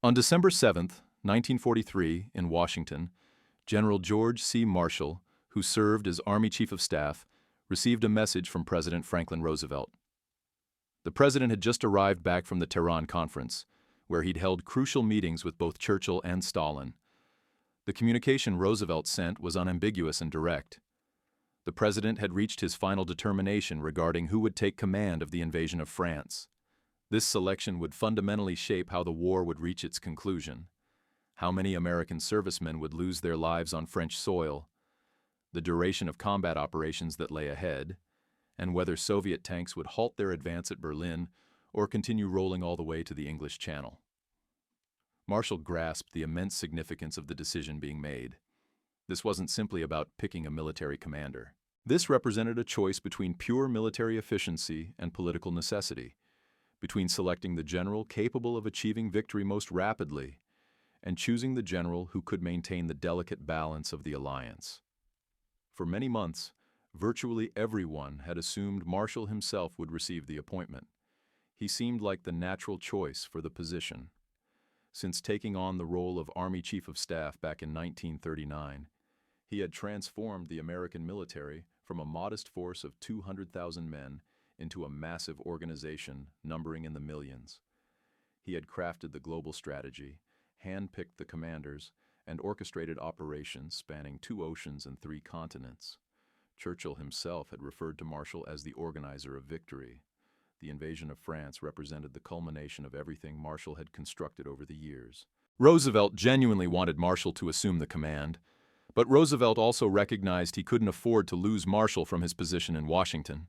On December 7, 1943, in Washington, General George C. Marshall, who served as Army Chief of Staff, received a message from President Franklin Roosevelt. The president had just arrived back from the Tehran Conference, where he'd held crucial meetings with both Churchill and Stalin. The communication Roosevelt sent was unambiguous and direct. The president had reached his final determination regarding who would take command of the invasion of France. This selection would fundamentally shape how the war would reach its conclusion, how many American servicemen would lose their lives on French soil, the duration of combat operations that lay ahead, and whether Soviet tanks would halt their advance at Berlin or continue rolling all the way to the English Channel. Marshall grasped the immense significance of the decision being made. This wasn't simply about picking a military commander. This represented a choice between pure military efficiency and political necessity, between selecting the general capable of achieving victory most rapidly and choosing the general who could maintain the delicate balance of the alliance. For many months, virtually everyone had assumed Marshall himself would receive the appointment. He seemed like the natural choice for the position. Since taking on the role of Army Chief of Staff back in 1939, he had transformed the American military from a modest force of 200,000 men into a massive organization numbering in the millions. He had crafted the global strategy, handpicked the commanders, and orchestrated operations spanning 2 oceans and 3 continents. Churchill himself had referred to Marshall as the organizer of victory. The invasion of France represented the culmination of everything Marshall had constructed over the years. Roosevelt genuinely wanted Marshall to assume the command, but Roosevelt also recognized he couldn't afford to lose Marshall from his position in Washington.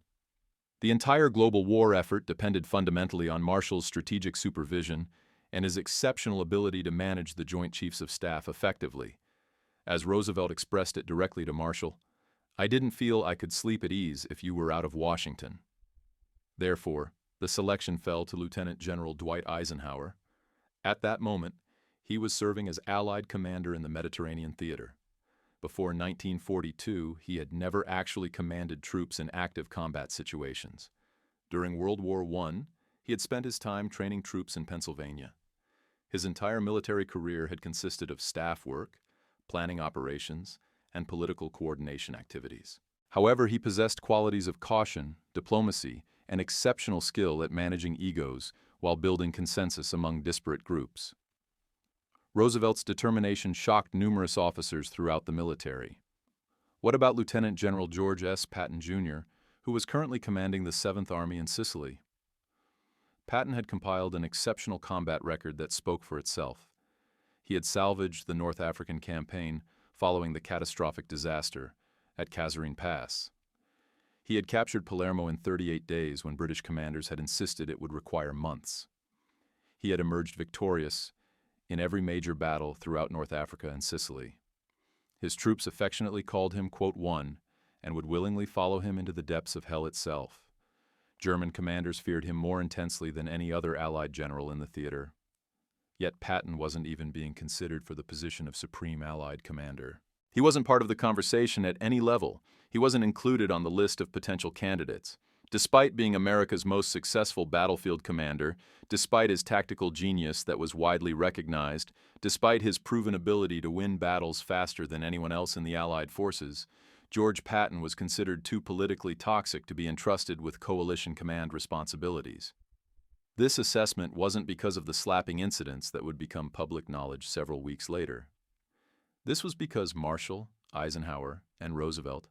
The entire global war effort depended fundamentally on Marshall's strategic supervision and his exceptional ability to manage the Joint Chiefs of Staff effectively. As Roosevelt expressed it directly to Marshall, "I didn't feel I could sleep at ease if you were out of Washington." Therefore, the selection fell to Lieutenant General Dwight Eisenhower. At that moment, he was serving as Allied commander in the Mediterranean theater. Before 1942, he had never actually commanded troops in active combat situations. During World War I, he had spent his time training troops in Pennsylvania. His entire military career had consisted of staff work, planning operations, and political coordination activities. However, he possessed qualities of caution, diplomacy, and exceptional skill at managing egos while building consensus among disparate groups. Roosevelt's determination shocked numerous officers throughout the military. What about Lieutenant General George S. Patton, Jr., who was currently commanding the 7th Army in Sicily? Patton had compiled an exceptional combat record that spoke for itself. He had salvaged the North African campaign following the catastrophic disaster at Kasserine Pass. He had captured Palermo in 38 days when British commanders had insisted it would require months. He had emerged victorious in every major battle throughout North Africa and Sicily. His troops affectionately called him, quote, "one," and would willingly follow him into the depths of hell itself. German commanders feared him more intensely than any other Allied general in the theater. Yet Patton wasn't even being considered for the position of Supreme Allied Commander. He wasn't part of the conversation at any level. He wasn't included on the list of potential candidates. Despite being America's most successful battlefield commander, despite his tactical genius that was widely recognized, despite his proven ability to win battles faster than anyone else in the Allied forces, George Patton was considered too politically toxic to be entrusted with coalition command responsibilities. This assessment wasn't because of the slapping incidents that would become public knowledge several weeks later. This was because Marshall, Eisenhower, and Roosevelt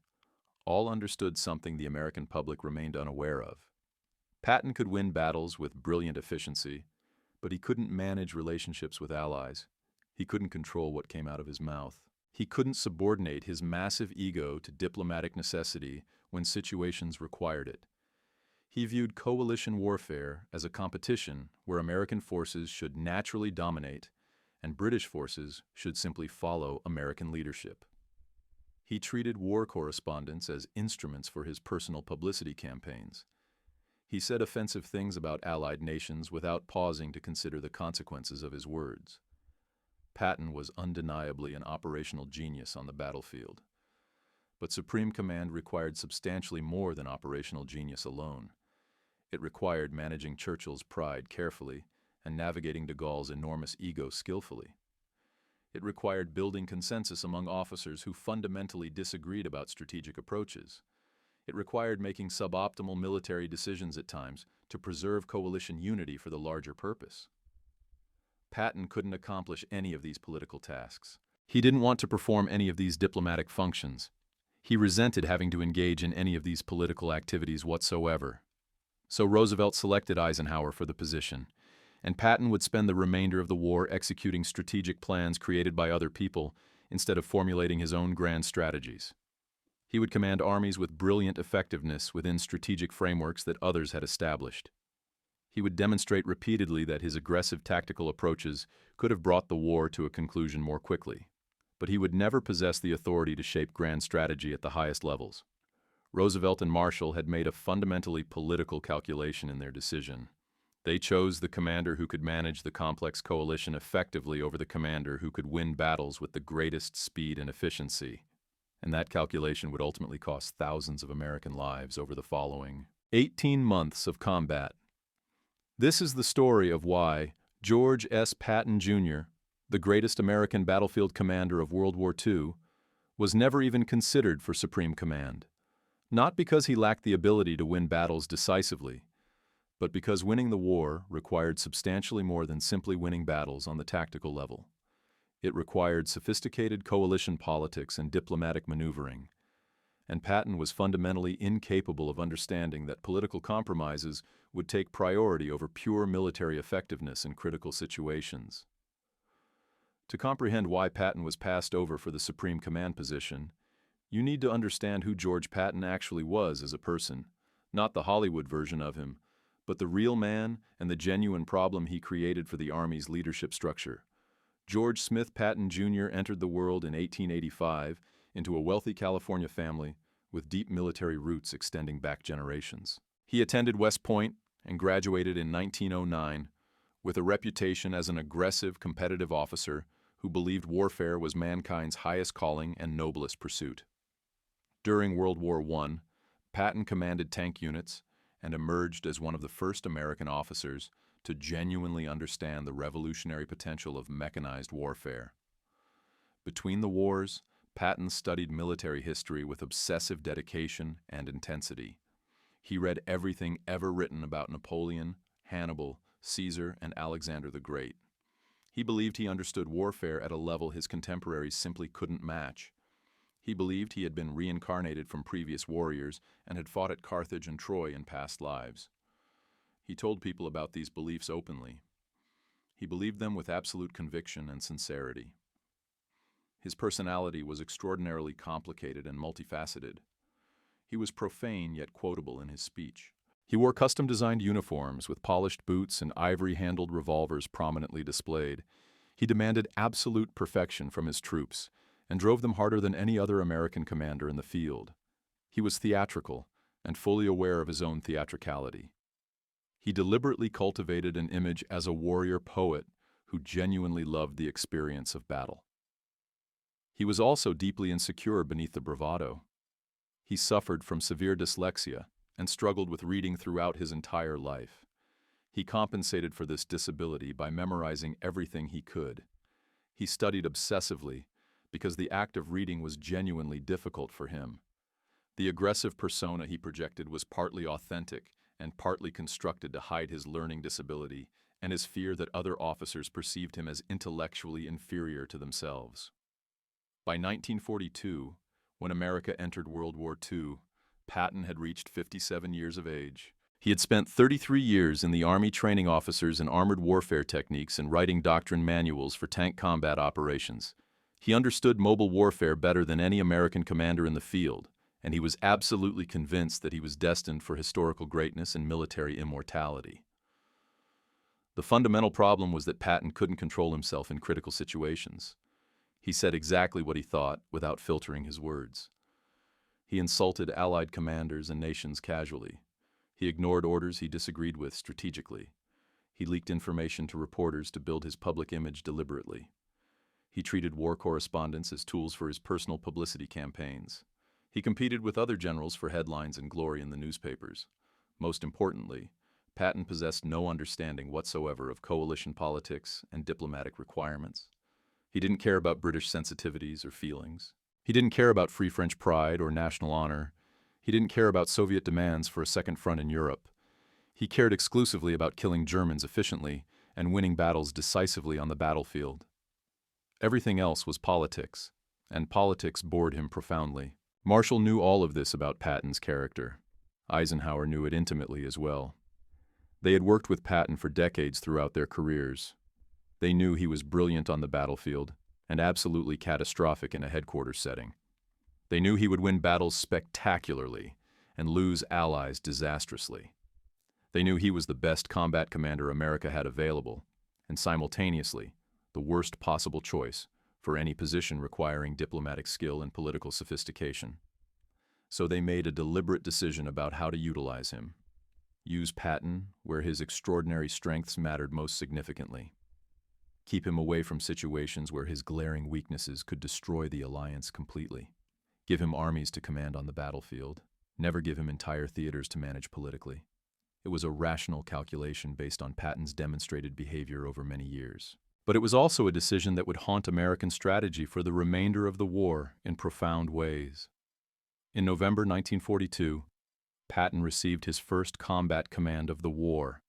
all understood something the American public remained unaware of. Patton could win battles with brilliant efficiency, but he couldn't manage relationships with allies. He couldn't control what came out of his mouth. He couldn't subordinate his massive ego to diplomatic necessity when situations required it. He viewed coalition warfare as a competition where American forces should naturally dominate and British forces should simply follow American leadership. He treated war correspondents as instruments for his personal publicity campaigns. He said offensive things about allied nations without pausing to consider the consequences of his words. Patton was undeniably an operational genius on the battlefield. But Supreme Command required substantially more than operational genius alone. It required managing Churchill's pride carefully and navigating de Gaulle's enormous ego skillfully. It required building consensus among officers who fundamentally disagreed about strategic approaches. It required making suboptimal military decisions at times to preserve coalition unity for the larger purpose. Patton couldn't accomplish any of these political tasks. He didn't want to perform any of these diplomatic functions. He resented having to engage in any of these political activities whatsoever. So Roosevelt selected Eisenhower for the position, and Patton would spend the remainder of the war executing strategic plans created by other people instead of formulating his own grand strategies. He would command armies with brilliant effectiveness within strategic frameworks that others had established. He would demonstrate repeatedly that his aggressive tactical approaches could have brought the war to a conclusion more quickly, but he would never possess the authority to shape grand strategy at the highest levels. Roosevelt and Marshall had made a fundamentally political calculation in their decision. They chose the commander who could manage the complex coalition effectively over the commander who could win battles with the greatest speed and efficiency. And that calculation would ultimately cost thousands of American lives over the following 18 months of combat. This is the story of why George S. Patton, Jr., the greatest American battlefield commander of World War II, was never even considered for supreme command. Not because he lacked the ability to win battles decisively, but because winning the war required substantially more than simply winning battles on the tactical level. It required sophisticated coalition politics and diplomatic maneuvering, and Patton was fundamentally incapable of understanding that political compromises would take priority over pure military effectiveness in critical situations. To comprehend why Patton was passed over for the supreme command position, you need to understand who George Patton actually was as a person, not the Hollywood version of him, but the real man and the genuine problem he created for the Army's leadership structure. George Smith Patton, Jr. entered the world in 1885 into a wealthy California family with deep military roots extending back generations. He attended West Point and graduated in 1909 with a reputation as an aggressive, competitive officer who believed warfare was mankind's highest calling and noblest pursuit. During World War I, Patton commanded tank units and emerged as one of the first American officers to genuinely understand the revolutionary potential of mechanized warfare. Between the wars, Patton studied military history with obsessive dedication and intensity. He read everything ever written about Napoleon, Hannibal, Caesar, and Alexander the Great. He believed he understood warfare at a level his contemporaries simply couldn't match. He believed he had been reincarnated from previous warriors and had fought at Carthage and Troy in past lives. He told people about these beliefs openly. He believed them with absolute conviction and sincerity. His personality was extraordinarily complicated and multifaceted. He was profane yet quotable in his speech. He wore custom-designed uniforms with polished boots and ivory-handled revolvers prominently displayed. He demanded absolute perfection from his troops and drove them harder than any other American commander in the field. He was theatrical and fully aware of his own theatricality. He deliberately cultivated an image as a warrior poet who genuinely loved the experience of battle. He was also deeply insecure beneath the bravado. He suffered from severe dyslexia and struggled with reading throughout his entire life. He compensated for this disability by memorizing everything he could. He studied obsessively because the act of reading was genuinely difficult for him. The aggressive persona he projected was partly authentic and partly constructed to hide his learning disability and his fear that other officers perceived him as intellectually inferior to themselves. By 1942, when America entered World War II, Patton had reached 57 years of age. He had spent 33 years in the Army training officers in armored warfare techniques and writing doctrine manuals for tank combat operations. He understood mobile warfare better than any American commander in the field, and he was absolutely convinced that he was destined for historical greatness and military immortality. The fundamental problem was that Patton couldn't control himself in critical situations. He said exactly what he thought without filtering his words. He insulted Allied commanders and nations casually. He ignored orders he disagreed with strategically. He leaked information to reporters to build his public image deliberately. He treated war correspondents as tools for his personal publicity campaigns. He competed with other generals for headlines and glory in the newspapers. Most importantly, Patton possessed no understanding whatsoever of coalition politics and diplomatic requirements. He didn't care about British sensitivities or feelings. He didn't care about Free French pride or national honor. He didn't care about Soviet demands for a second front in Europe. He cared exclusively about killing Germans efficiently and winning battles decisively on the battlefield. Everything else was politics, and politics bored him profoundly. Marshall knew all of this about Patton's character. Eisenhower knew it intimately as well. They had worked with Patton for decades throughout their careers. They knew he was brilliant on the battlefield and absolutely catastrophic in a headquarters setting. They knew he would win battles spectacularly and lose allies disastrously. They knew he was the best combat commander America had available, and simultaneously, the worst possible choice for any position requiring diplomatic skill and political sophistication. So they made a deliberate decision about how to utilize him. Use Patton where his extraordinary strengths mattered most significantly. Keep him away from situations where his glaring weaknesses could destroy the alliance completely. Give him armies to command on the battlefield. Never give him entire theaters to manage politically. It was a rational calculation based on Patton's demonstrated behavior over many years. But it was also a decision that would haunt American strategy for the remainder of the war in profound ways. In November 1942, Patton received his first combat command of the war.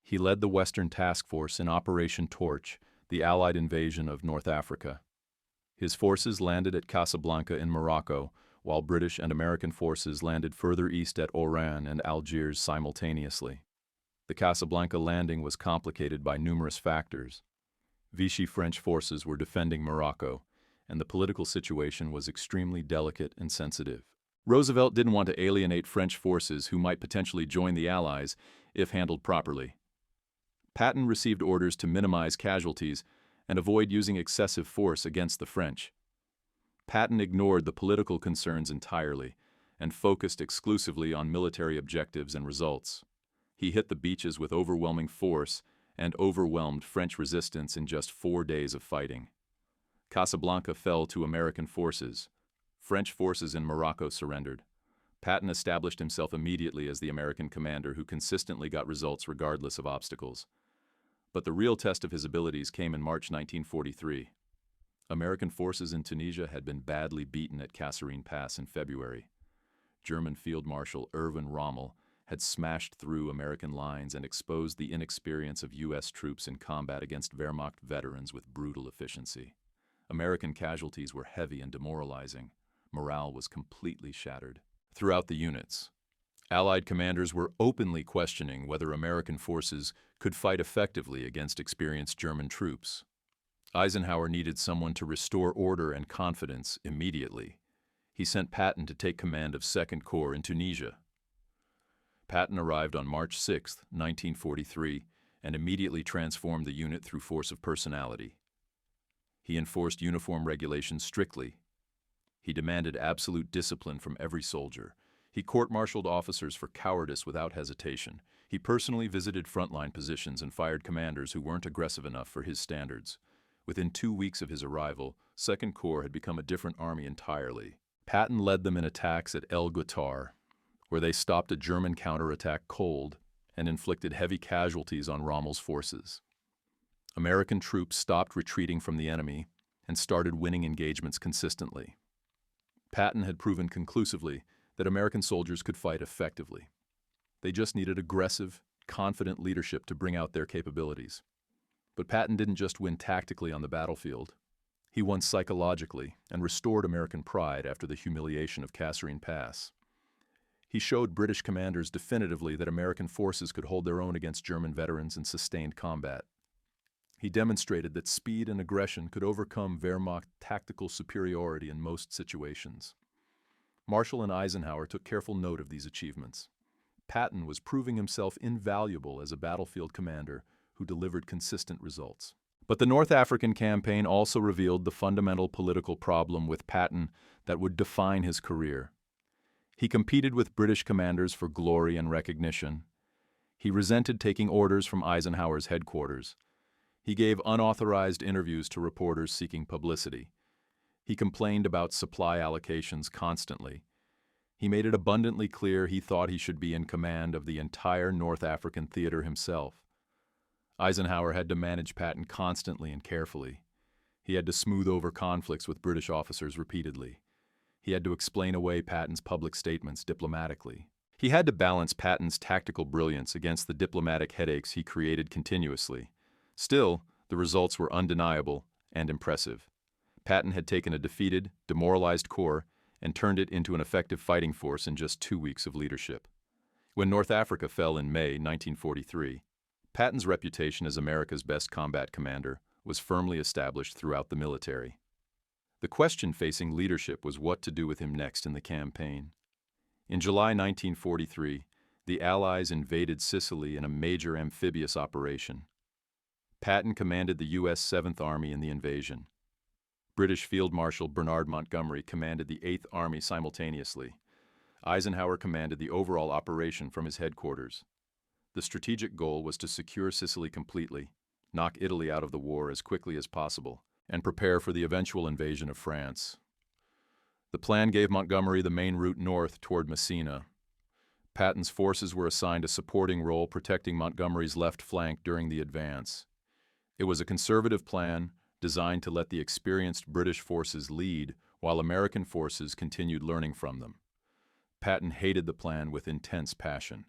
He led the Western Task Force in Operation Torch, the Allied invasion of North Africa. His forces landed at Casablanca in Morocco, while British and American forces landed further east at Oran and Algiers simultaneously. The Casablanca landing was complicated by numerous factors. Vichy French forces were defending Morocco, and the political situation was extremely delicate and sensitive. Roosevelt didn't want to alienate French forces who might potentially join the Allies if handled properly. Patton received orders to minimize casualties and avoid using excessive force against the French. Patton ignored the political concerns entirely and focused exclusively on military objectives and results. He hit the beaches with overwhelming force and overwhelmed French resistance in just 4 days of fighting. Casablanca fell to American forces. French forces in Morocco surrendered. Patton established himself immediately as the American commander who consistently got results regardless of obstacles. But the real test of his abilities came in March 1943. American forces in Tunisia had been badly beaten at Kasserine Pass in February. German Field Marshal Erwin Rommel had smashed through American lines and exposed the inexperience of U.S. troops in combat against Wehrmacht veterans with brutal efficiency. American casualties were heavy and demoralizing. Morale was completely shattered. Throughout the units, Allied commanders were openly questioning whether American forces could fight effectively against experienced German troops. Eisenhower needed someone to restore order and confidence immediately. He sent Patton to take command of 2nd Corps in Tunisia. Patton arrived on March 6, 1943, and immediately transformed the unit through force of personality. He enforced uniform regulations strictly. He demanded absolute discipline from every soldier. He court-martialed officers for cowardice without hesitation. He personally visited frontline positions and fired commanders who weren't aggressive enough for his standards. Within 2 weeks of his arrival, 2nd Corps had become a different army entirely. Patton led them in attacks at El Ghoutar, where they stopped a German counterattack cold and inflicted heavy casualties on Rommel's forces. American troops stopped retreating from the enemy and started winning engagements consistently. Patton had proven conclusively that American soldiers could fight effectively. They just needed aggressive, confident leadership to bring out their capabilities. But Patton didn't just win tactically on the battlefield. He won psychologically and restored American pride after the humiliation of Kasserine Pass. He showed British commanders definitively that American forces could hold their own against German veterans in sustained combat. He demonstrated that speed and aggression could overcome Wehrmacht tactical superiority in most situations. Marshall and Eisenhower took careful note of these achievements. Patton was proving himself invaluable as a battlefield commander who delivered consistent results. But the North African campaign also revealed the fundamental political problem with Patton that would define his career. He competed with British commanders for glory and recognition. He resented taking orders from Eisenhower's headquarters. He gave unauthorized interviews to reporters seeking publicity. He complained about supply allocations constantly. He made it abundantly clear he thought he should be in command of the entire North African theater himself. Eisenhower had to manage Patton constantly and carefully. He had to smooth over conflicts with British officers repeatedly. He had to explain away Patton's public statements diplomatically. He had to balance Patton's tactical brilliance against the diplomatic headaches he created continuously. Still, the results were undeniable and impressive. Patton had taken a defeated, demoralized corps and turned it into an effective fighting force in just 2 weeks of leadership. When North Africa fell in May 1943, Patton's reputation as America's best combat commander was firmly established throughout the military. The question facing leadership was what to do with him next in the campaign. In July 1943, the Allies invaded Sicily in a major amphibious operation. Patton commanded the U.S. 7th Army in the invasion. British Field Marshal Bernard Montgomery commanded the 8th Army simultaneously. Eisenhower commanded the overall operation from his headquarters. The strategic goal was to secure Sicily completely, knock Italy out of the war as quickly as possible, and prepare for the eventual invasion of France. The plan gave Montgomery the main route north toward Messina. Patton's forces were assigned a supporting role protecting Montgomery's left flank during the advance. It was a conservative plan designed to let the experienced British forces lead while American forces continued learning from them. Patton hated the plan with intense passion.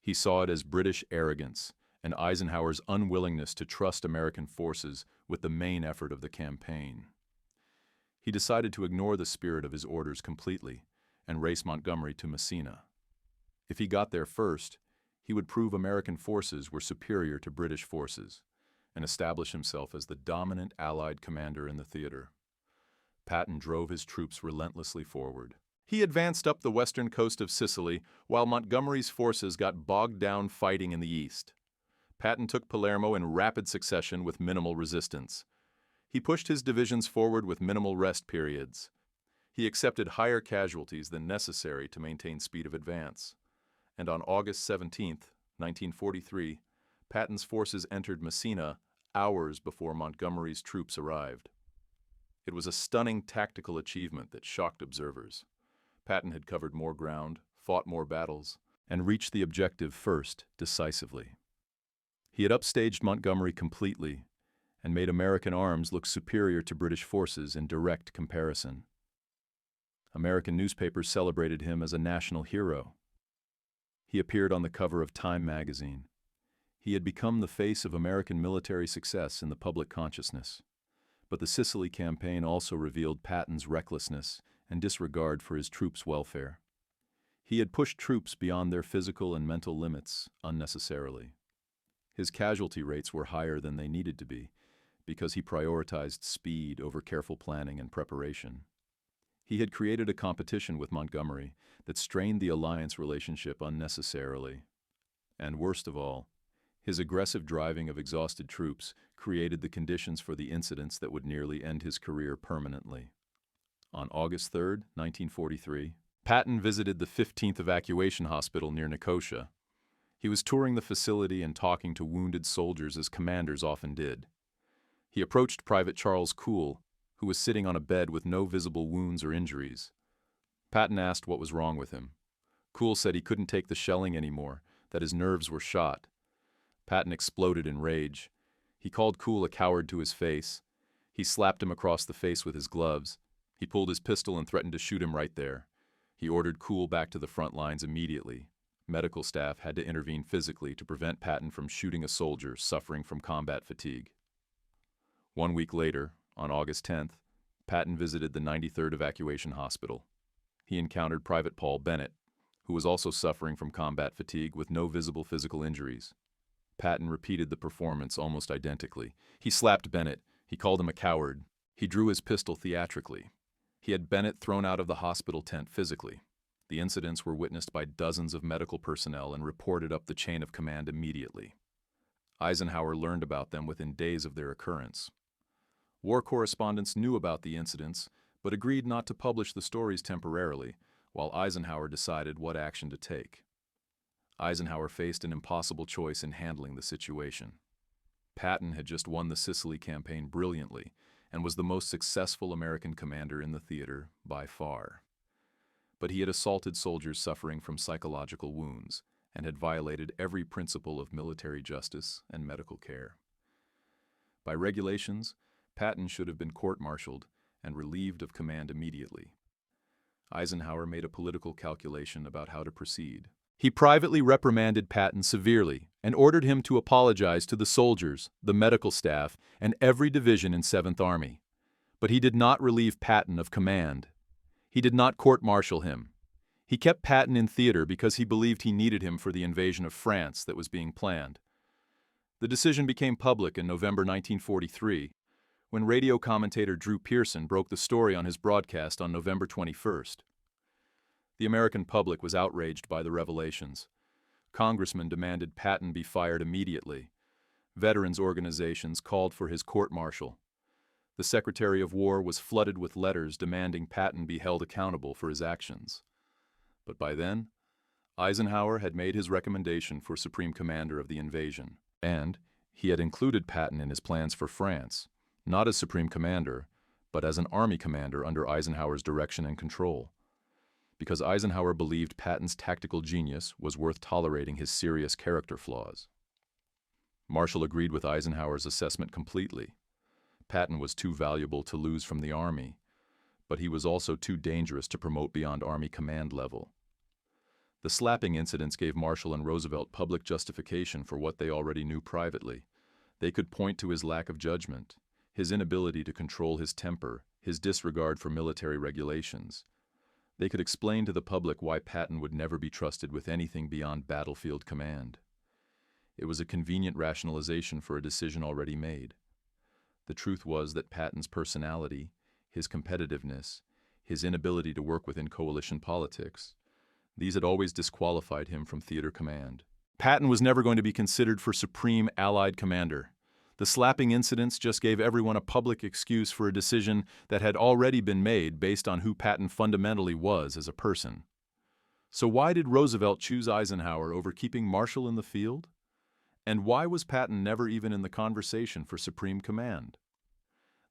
He saw it as British arrogance and Eisenhower's unwillingness to trust American forces with the main effort of the campaign. He decided to ignore the spirit of his orders completely and race Montgomery to Messina. If he got there first, he would prove American forces were superior to British forces and establish himself as the dominant Allied commander in the theater. Patton drove his troops relentlessly forward. He advanced up the western coast of Sicily while Montgomery's forces got bogged down fighting in the east. Patton took Palermo in rapid succession with minimal resistance. He pushed his divisions forward with minimal rest periods. He accepted higher casualties than necessary to maintain speed of advance. And on August 17, 1943, Patton's forces entered Messina hours before Montgomery's troops arrived. It was a stunning tactical achievement that shocked observers. Patton had covered more ground, fought more battles, and reached the objective first, decisively. He had upstaged Montgomery completely and made American arms look superior to British forces in direct comparison. American newspapers celebrated him as a national hero. He appeared on the cover of Time magazine. He had become the face of American military success in the public consciousness. But the Sicily campaign also revealed Patton's recklessness and disregard for his troops' welfare. He had pushed troops beyond their physical and mental limits unnecessarily. His casualty rates were higher than they needed to be because he prioritized speed over careful planning and preparation. He had created a competition with Montgomery that strained the alliance relationship unnecessarily. And worst of all, his aggressive driving of exhausted troops created the conditions for the incidents that would nearly end his career permanently. On August 3, 1943, Patton visited the 15th Evacuation Hospital near Nicosia. He was touring the facility and talking to wounded soldiers as commanders often did. He approached Private Charles Cool, who was sitting on a bed with no visible wounds or injuries. Patton asked what was wrong with him. Cool said he couldn't take the shelling anymore, that his nerves were shot. Patton exploded in rage. He called Cool a coward to his face. He slapped him across the face with his gloves. He pulled his pistol and threatened to shoot him right there. He ordered Cool back to the front lines immediately. Medical staff had to intervene physically to prevent Patton from shooting a soldier suffering from combat fatigue. 1 week later, on August 10th, Patton visited the 93rd Evacuation Hospital. He encountered Private Paul Bennett, who was also suffering from combat fatigue with no visible physical injuries. Patton repeated the performance almost identically. He slapped Bennett. He called him a coward. He drew his pistol theatrically. He had Bennett thrown out of the hospital tent physically. The incidents were witnessed by dozens of medical personnel and reported up the chain of command immediately. Eisenhower learned about them within days of their occurrence. War correspondents knew about the incidents, but agreed not to publish the stories temporarily, while Eisenhower decided what action to take. Eisenhower faced an impossible choice in handling the situation. Patton had just won the Sicily campaign brilliantly and was the most successful American commander in the theater by far. but he had assaulted soldiers suffering from psychological wounds and had violated every principle of military justice and medical care. By regulations, Patton should have been court-martialed and relieved of command immediately. Eisenhower made a political calculation about how to proceed. He privately reprimanded Patton severely and ordered him to apologize to the soldiers, the medical staff, and every division in 7th Army. But he did not relieve Patton of command. He did not court-martial him. He kept Patton in theater because he believed he needed him for the invasion of France that was being planned. The decision became public in November 1943, when radio commentator Drew Pearson broke the story on his broadcast on November 21st. The American public was outraged by the revelations. Congressmen demanded Patton be fired immediately. Veterans organizations called for his court-martial. The Secretary of War was flooded with letters demanding Patton be held accountable for his actions. But by then, Eisenhower had made his recommendation for Supreme Commander of the invasion, and he had included Patton in his plans for France, not as Supreme Commander, but as an Army commander under Eisenhower's direction and control. Because Eisenhower believed Patton's tactical genius was worth tolerating his serious character flaws. Marshall agreed with Eisenhower's assessment completely. Patton was too valuable to lose from the Army, but he was also too dangerous to promote beyond Army command level. The slapping incidents gave Marshall and Roosevelt public justification for what they already knew privately. They could point to his lack of judgment, his inability to control his temper, his disregard for military regulations. They could explain to the public why Patton would never be trusted with anything beyond battlefield command. It was a convenient rationalization for a decision already made. The truth was that Patton's personality, his competitiveness, his inability to work within coalition politics, these had always disqualified him from theater command. Patton was never going to be considered for Supreme Allied Commander. The slapping incidents just gave everyone a public excuse for a decision that had already been made based on who Patton fundamentally was as a person. So why did Roosevelt choose Eisenhower over keeping Marshall in the field? And why was Patton never even in the conversation for Supreme Command?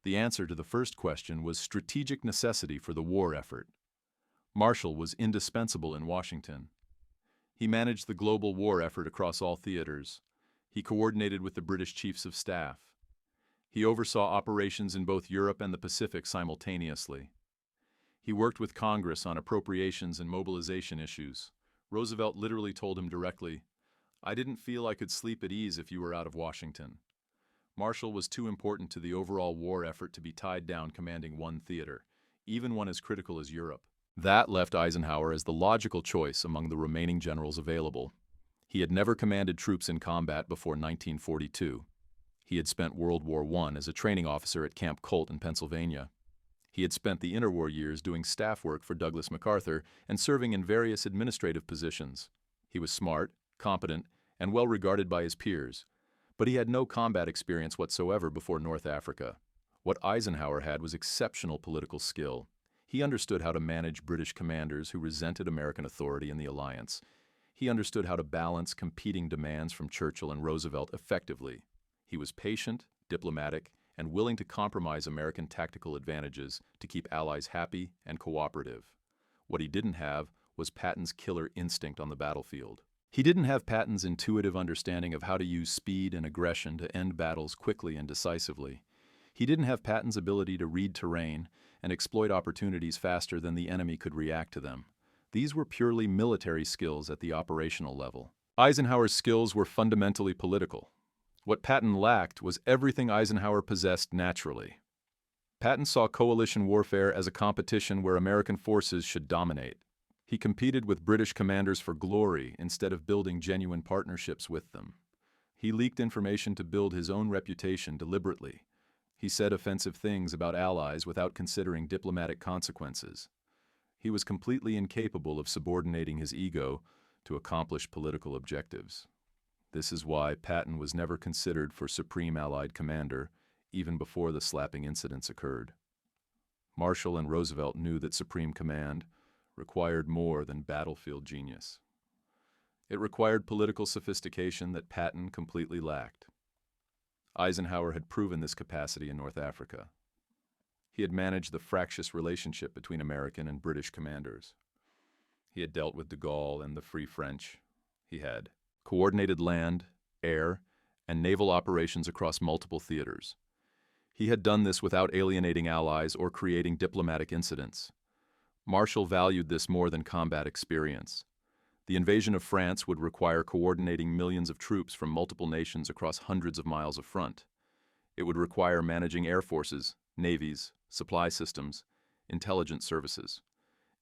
The answer to the first question was strategic necessity for the war effort. Marshall was indispensable in Washington. He managed the global war effort across all theaters. He coordinated with the British Chiefs of Staff. He oversaw operations in both Europe and the Pacific simultaneously. He worked with Congress on appropriations and mobilization issues. Roosevelt literally told him directly, "I didn't feel I could sleep at ease if you were out of Washington." Marshall was too important to the overall war effort to be tied down commanding one theater, even one as critical as Europe. That left Eisenhower as the logical choice among the remaining generals available. He had never commanded troops in combat before 1942. He had spent World War I as a training officer at Camp Colt in Pennsylvania. He had spent the interwar years doing staff work for Douglas MacArthur and serving in various administrative positions. He was smart, competent, and well regarded by his peers, but he had no combat experience whatsoever before North Africa. What Eisenhower had was exceptional political skill. He understood how to manage British commanders who resented American authority in the alliance. He understood how to balance competing demands from Churchill and Roosevelt effectively. He was patient, diplomatic, and willing to compromise American tactical advantages to keep allies happy and cooperative. What he didn't have was Patton's killer instinct on the battlefield. He didn't have Patton's intuitive understanding of how to use speed and aggression to end battles quickly and decisively. He didn't have Patton's ability to read terrain and exploit opportunities faster than the enemy could react to them. These were purely military skills at the operational level. Eisenhower's skills were fundamentally political. What Patton lacked was everything Eisenhower possessed naturally. Patton saw coalition warfare as a competition where American forces should dominate. He competed with British commanders for glory instead of building genuine partnerships with them. He leaked information to build his own reputation deliberately. He said offensive things about allies without considering diplomatic consequences. He was completely incapable of subordinating his ego to accomplish political objectives. This is why Patton was never considered for Supreme Allied Commander, even before the slapping incidents occurred. Marshall and Roosevelt knew that Supreme Command required more than battlefield genius. It required political sophistication that Patton completely lacked. Eisenhower had proven this capacity in North Africa. He had managed the fractious relationship between American and British commanders. He had dealt with de Gaulle and the Free French. He had coordinated land, air, and naval operations across multiple theaters. He had done this without alienating allies or creating diplomatic incidents. Marshall valued this more than combat experience. The invasion of France would require coordinating millions of troops from multiple nations across hundreds of miles of front. It would require managing air forces, navies, supply systems, intelligence services.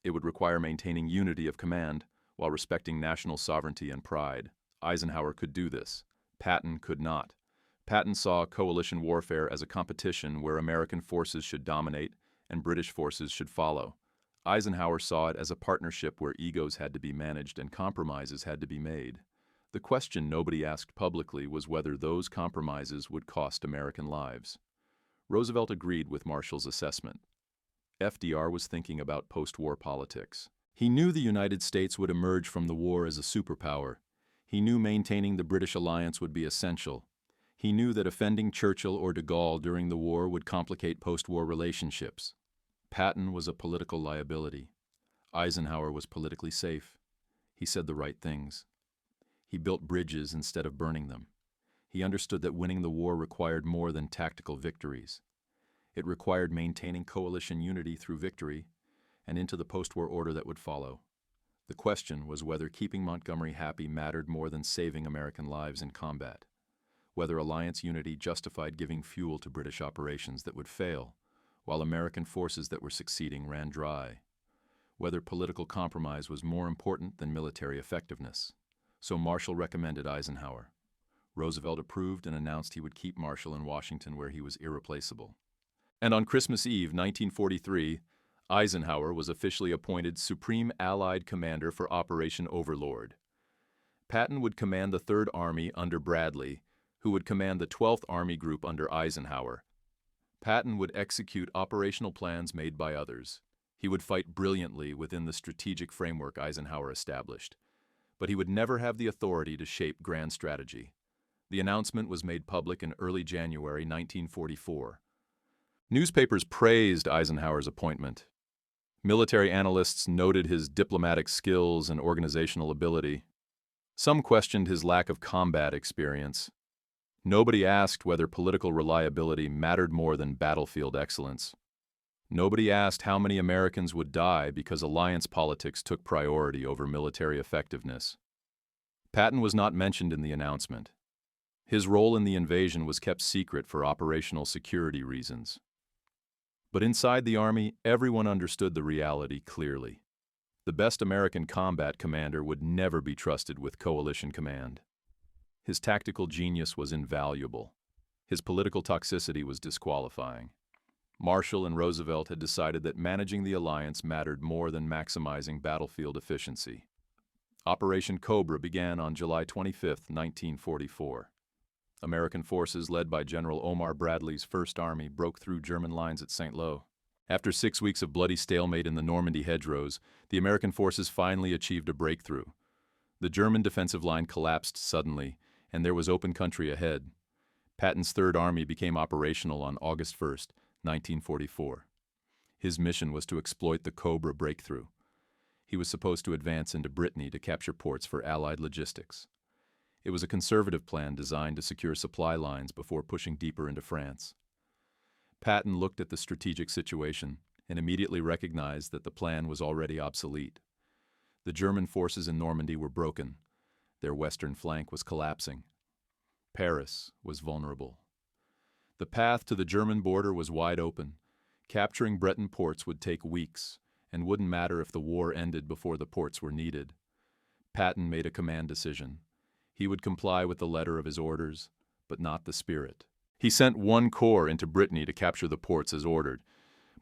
It would require maintaining unity of command while respecting national sovereignty and pride. Eisenhower could do this. Patton could not. Patton saw coalition warfare as a competition where American forces should dominate and British forces should follow. Eisenhower saw it as a partnership where egos had to be managed and compromises had to be made. The question nobody asked publicly was whether those compromises would cost American lives. Roosevelt agreed with Marshall's assessment. FDR was thinking about post-war politics. He knew the United States would emerge from the war as a superpower. He knew maintaining the British alliance would be essential. He knew that offending Churchill or de Gaulle during the war would complicate post-war relationships. Patton was a political liability. Eisenhower was politically safe. He said the right things. He built bridges instead of burning them. He understood that winning the war required more than tactical victories. It required maintaining coalition unity through victory and into the post-war order that would follow. The question was whether keeping Montgomery happy mattered more than saving American lives in combat, whether alliance unity justified giving fuel to British operations that would fail, while American forces that were succeeding ran dry, whether political compromise was more important than military effectiveness. So Marshall recommended Eisenhower. Roosevelt approved and announced he would keep Marshall in Washington where he was irreplaceable. And on Christmas Eve, 1943, Eisenhower was officially appointed Supreme Allied Commander for Operation Overlord. Patton would command the Third Army under Bradley, who would command the 12th Army Group under Eisenhower. Patton would execute operational plans made by others. He would fight brilliantly within the strategic framework Eisenhower established. But he would never have the authority to shape grand strategy. The announcement was made public in early January 1944. Newspapers praised Eisenhower's appointment. Military analysts noted his diplomatic skills and organizational ability. Some questioned his lack of combat experience. Nobody asked whether political reliability mattered more than battlefield excellence. Nobody asked how many Americans would die because alliance politics took priority over military effectiveness. Patton was not mentioned in the announcement. His role in the invasion was kept secret for operational security reasons. But inside the Army, everyone understood the reality clearly. The best American combat commander would never be trusted with coalition command. His tactical genius was invaluable. His political toxicity was disqualifying. Marshall and Roosevelt had decided that managing the alliance mattered more than maximizing battlefield efficiency. Operation Cobra began on July 25, 1944. American forces led by General Omar Bradley's First Army broke through German lines at St. Lo. After 6 weeks of bloody stalemate in the Normandy hedgerows, the American forces finally achieved a breakthrough. The German defensive line collapsed suddenly, and there was open country ahead. Patton's Third Army became operational on August 1, 1944. His mission was to exploit the Cobra breakthrough. He was supposed to advance into Brittany to capture ports for Allied logistics. It was a conservative plan designed to secure supply lines before pushing deeper into France. Patton looked at the strategic situation and immediately recognized that the plan was already obsolete. The German forces in Normandy were broken. Their western flank was collapsing. Paris was vulnerable. The path to the German border was wide open. Capturing Breton ports would take weeks, and wouldn't matter if the war ended before the ports were needed. Patton made a command decision. He would comply with the letter of his orders, but not the spirit. He sent one corps into Brittany to capture the ports as ordered,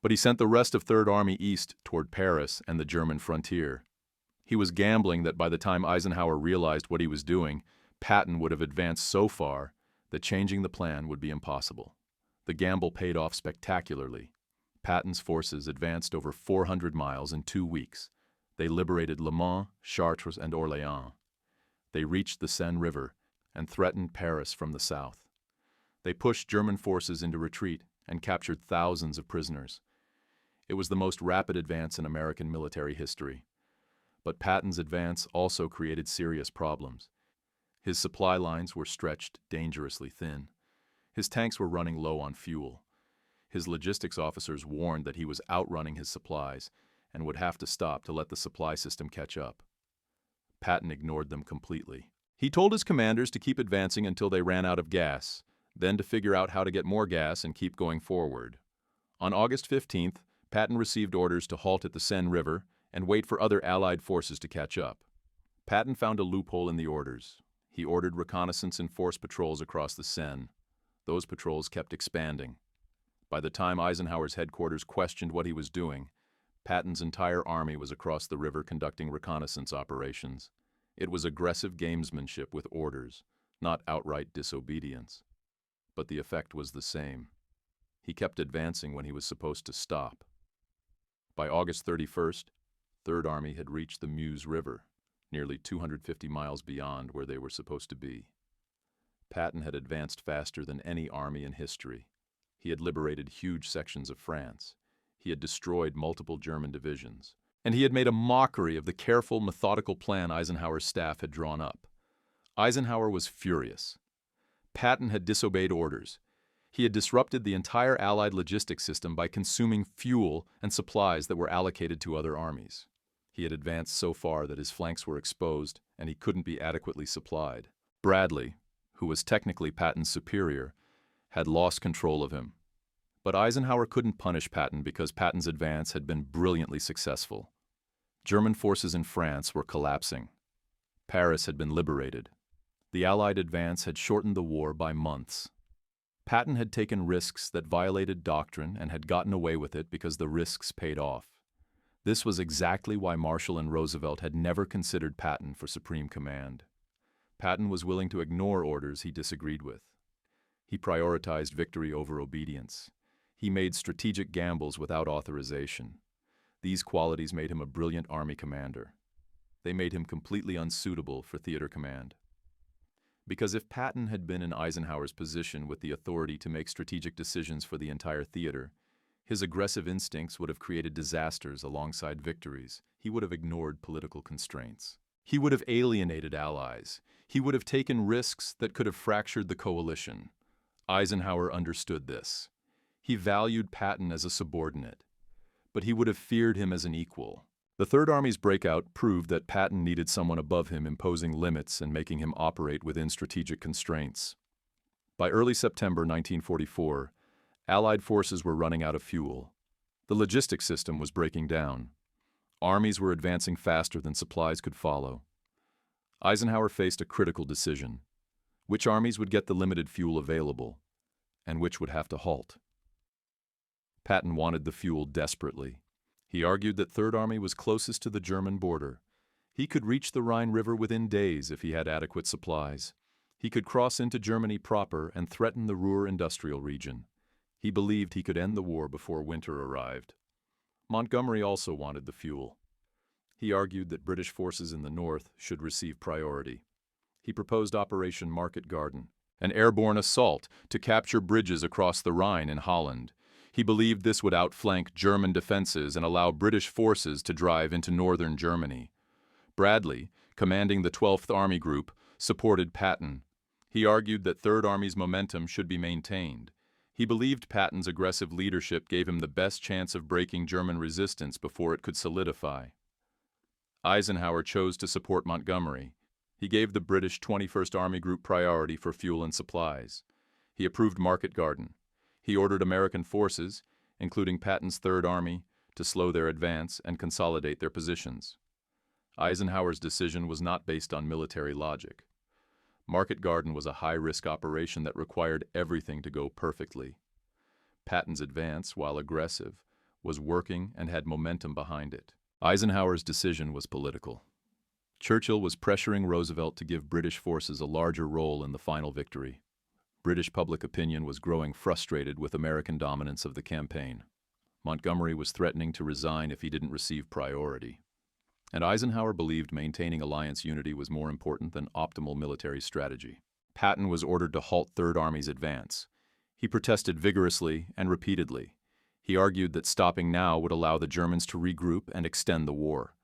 but he sent the rest of Third Army east toward Paris and the German frontier. He was gambling that by the time Eisenhower realized what he was doing, Patton would have advanced so far that changing the plan would be impossible. The gamble paid off spectacularly. Patton's forces advanced over 400 miles in 2 weeks. They liberated Le Mans, Chartres, and Orléans. They reached the Seine River and threatened Paris from the south. They pushed German forces into retreat and captured thousands of prisoners. It was the most rapid advance in American military history. But Patton's advance also created serious problems. His supply lines were stretched dangerously thin. His tanks were running low on fuel. His logistics officers warned that he was outrunning his supplies and would have to stop to let the supply system catch up. Patton ignored them completely. He told his commanders to keep advancing until they ran out of gas, then to figure out how to get more gas and keep going forward. On August 15th, Patton received orders to halt at the Seine River and wait for other Allied forces to catch up. Patton found a loophole in the orders. He ordered reconnaissance and force patrols across the Seine. Those patrols kept expanding. By the time Eisenhower's headquarters questioned what he was doing, Patton's entire army was across the river conducting reconnaissance operations. It was aggressive gamesmanship with orders, not outright disobedience. But the effect was the same. He kept advancing when he was supposed to stop. By August 31st, Third Army had reached the Meuse River, nearly 250 miles beyond where they were supposed to be. Patton had advanced faster than any army in history. He had liberated huge sections of France. He had destroyed multiple German divisions. And he had made a mockery of the careful, methodical plan Eisenhower's staff had drawn up. Eisenhower was furious. Patton had disobeyed orders. He had disrupted the entire Allied logistics system by consuming fuel and supplies that were allocated to other armies. He had advanced so far that his flanks were exposed and he couldn't be adequately supplied. Bradley, who was technically Patton's superior, had lost control of him. But Eisenhower couldn't punish Patton because Patton's advance had been brilliantly successful. German forces in France were collapsing. Paris had been liberated. The Allied advance had shortened the war by months. Patton had taken risks that violated doctrine and had gotten away with it because the risks paid off. This was exactly why Marshall and Roosevelt had never considered Patton for supreme command. Patton was willing to ignore orders he disagreed with. He prioritized victory over obedience. He made strategic gambles without authorization. These qualities made him a brilliant army commander. They made him completely unsuitable for theater command. Because if Patton had been in Eisenhower's position with the authority to make strategic decisions for the entire theater, his aggressive instincts would have created disasters alongside victories. He would have ignored political constraints. He would have alienated allies. He would have taken risks that could have fractured the coalition. Eisenhower understood this. He valued Patton as a subordinate, but he would have feared him as an equal. The Third Army's breakout proved that Patton needed someone above him imposing limits and making him operate within strategic constraints. By early September 1944, Allied forces were running out of fuel. The logistics system was breaking down. Armies were advancing faster than supplies could follow. Eisenhower faced a critical decision. Which armies would get the limited fuel available, and which would have to halt? Patton wanted the fuel desperately. He argued that Third Army was closest to the German border. He could reach the Rhine River within days if he had adequate supplies. He could cross into Germany proper and threaten the Ruhr industrial region. He believed he could end the war before winter arrived. Montgomery also wanted the fuel. He argued that British forces in the north should receive priority. He proposed Operation Market Garden, an airborne assault to capture bridges across the Rhine in Holland. He believed this would outflank German defenses and allow British forces to drive into northern Germany. Bradley, commanding the 12th Army Group, supported Patton. He argued that Third Army's momentum should be maintained. He believed Patton's aggressive leadership gave him the best chance of breaking German resistance before it could solidify. Eisenhower chose to support Montgomery. He gave the British 21st Army Group priority for fuel and supplies. He approved Market Garden. He ordered American forces, including Patton's Third Army, to slow their advance and consolidate their positions. Eisenhower's decision was not based on military logic. Market Garden was a high-risk operation that required everything to go perfectly. Patton's advance, while aggressive, was working and had momentum behind it. Eisenhower's decision was political. Churchill was pressuring Roosevelt to give British forces a larger role in the final victory. British public opinion was growing frustrated with American dominance of the campaign. Montgomery was threatening to resign if he didn't receive priority. And Eisenhower believed maintaining alliance unity was more important than optimal military strategy. Patton was ordered to halt Third Army's advance. He protested vigorously and repeatedly. He argued that stopping now would allow the Germans to regroup and extend the war.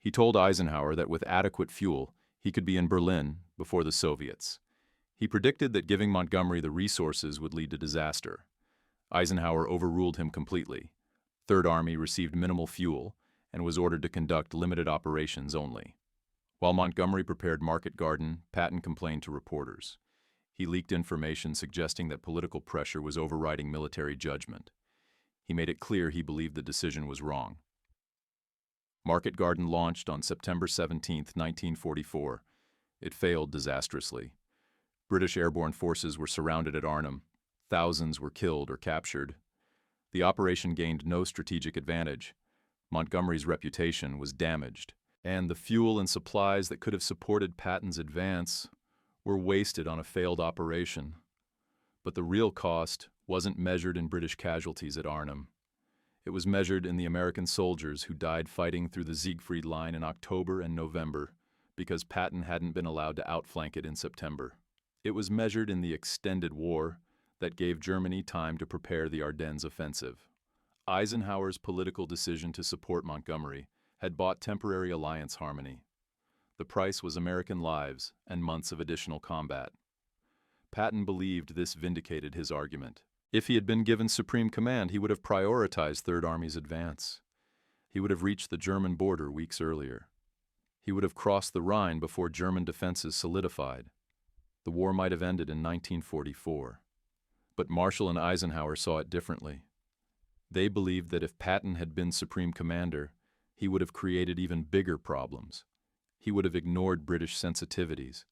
He told Eisenhower that with adequate fuel, he could be in Berlin before the Soviets. He predicted that giving Montgomery the resources would lead to disaster. Eisenhower overruled him completely. Third Army received minimal fuel and was ordered to conduct limited operations only. While Montgomery prepared Market Garden, Patton complained to reporters. He leaked information suggesting that political pressure was overriding military judgment. He made it clear he believed the decision was wrong. Market Garden launched on September 17, 1944. It failed disastrously. British airborne forces were surrounded at Arnhem. Thousands were killed or captured. The operation gained no strategic advantage. Montgomery's reputation was damaged, and the fuel and supplies that could have supported Patton's advance were wasted on a failed operation. But the real cost wasn't measured in British casualties at Arnhem. It was measured in the American soldiers who died fighting through the Siegfried Line in October and November because Patton hadn't been allowed to outflank it in September. It was measured in the extended war that gave Germany time to prepare the Ardennes offensive. Eisenhower's political decision to support Montgomery had bought temporary alliance harmony. The price was American lives and months of additional combat. Patton believed this vindicated his argument. If he had been given supreme command, he would have prioritized Third Army's advance. He would have reached the German border weeks earlier. He would have crossed the Rhine before German defenses solidified. The war might have ended in 1944. But Marshall and Eisenhower saw it differently. They believed that if Patton had been supreme commander, he would have created even bigger problems. He would have ignored British sensitivities.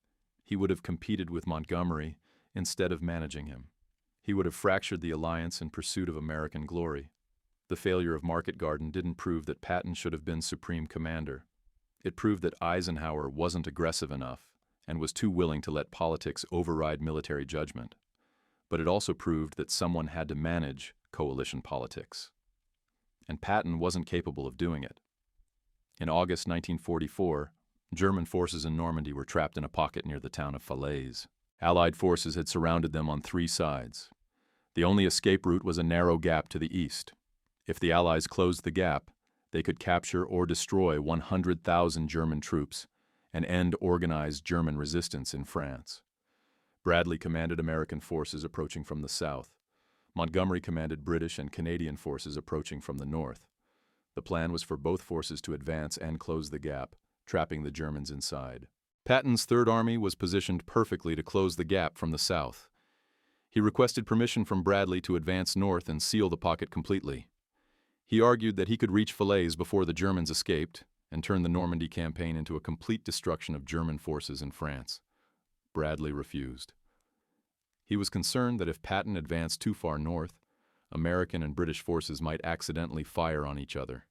He would have competed with Montgomery instead of managing him. He would have fractured the alliance in pursuit of American glory. The failure of Market Garden didn't prove that Patton should have been supreme commander. It proved that Eisenhower wasn't aggressive enough and was too willing to let politics override military judgment. But it also proved that someone had to manage coalition politics. And Patton wasn't capable of doing it. In August 1944, German forces in Normandy were trapped in a pocket near the town of Falaise. Allied forces had surrounded them on three sides. The only escape route was a narrow gap to the east. If the Allies closed the gap, they could capture or destroy 100,000 German troops and end organized German resistance in France. Bradley commanded American forces approaching from the south. Montgomery commanded British and Canadian forces approaching from the north. The plan was for both forces to advance and close the gap, trapping the Germans inside. Patton's Third Army was positioned perfectly to close the gap from the south. He requested permission from Bradley to advance north and seal the pocket completely. He argued that he could reach Falaise before the Germans escaped and turn the Normandy campaign into a complete destruction of German forces in France. Bradley refused. He was concerned that if Patton advanced too far north, American and British forces might accidentally fire on each other.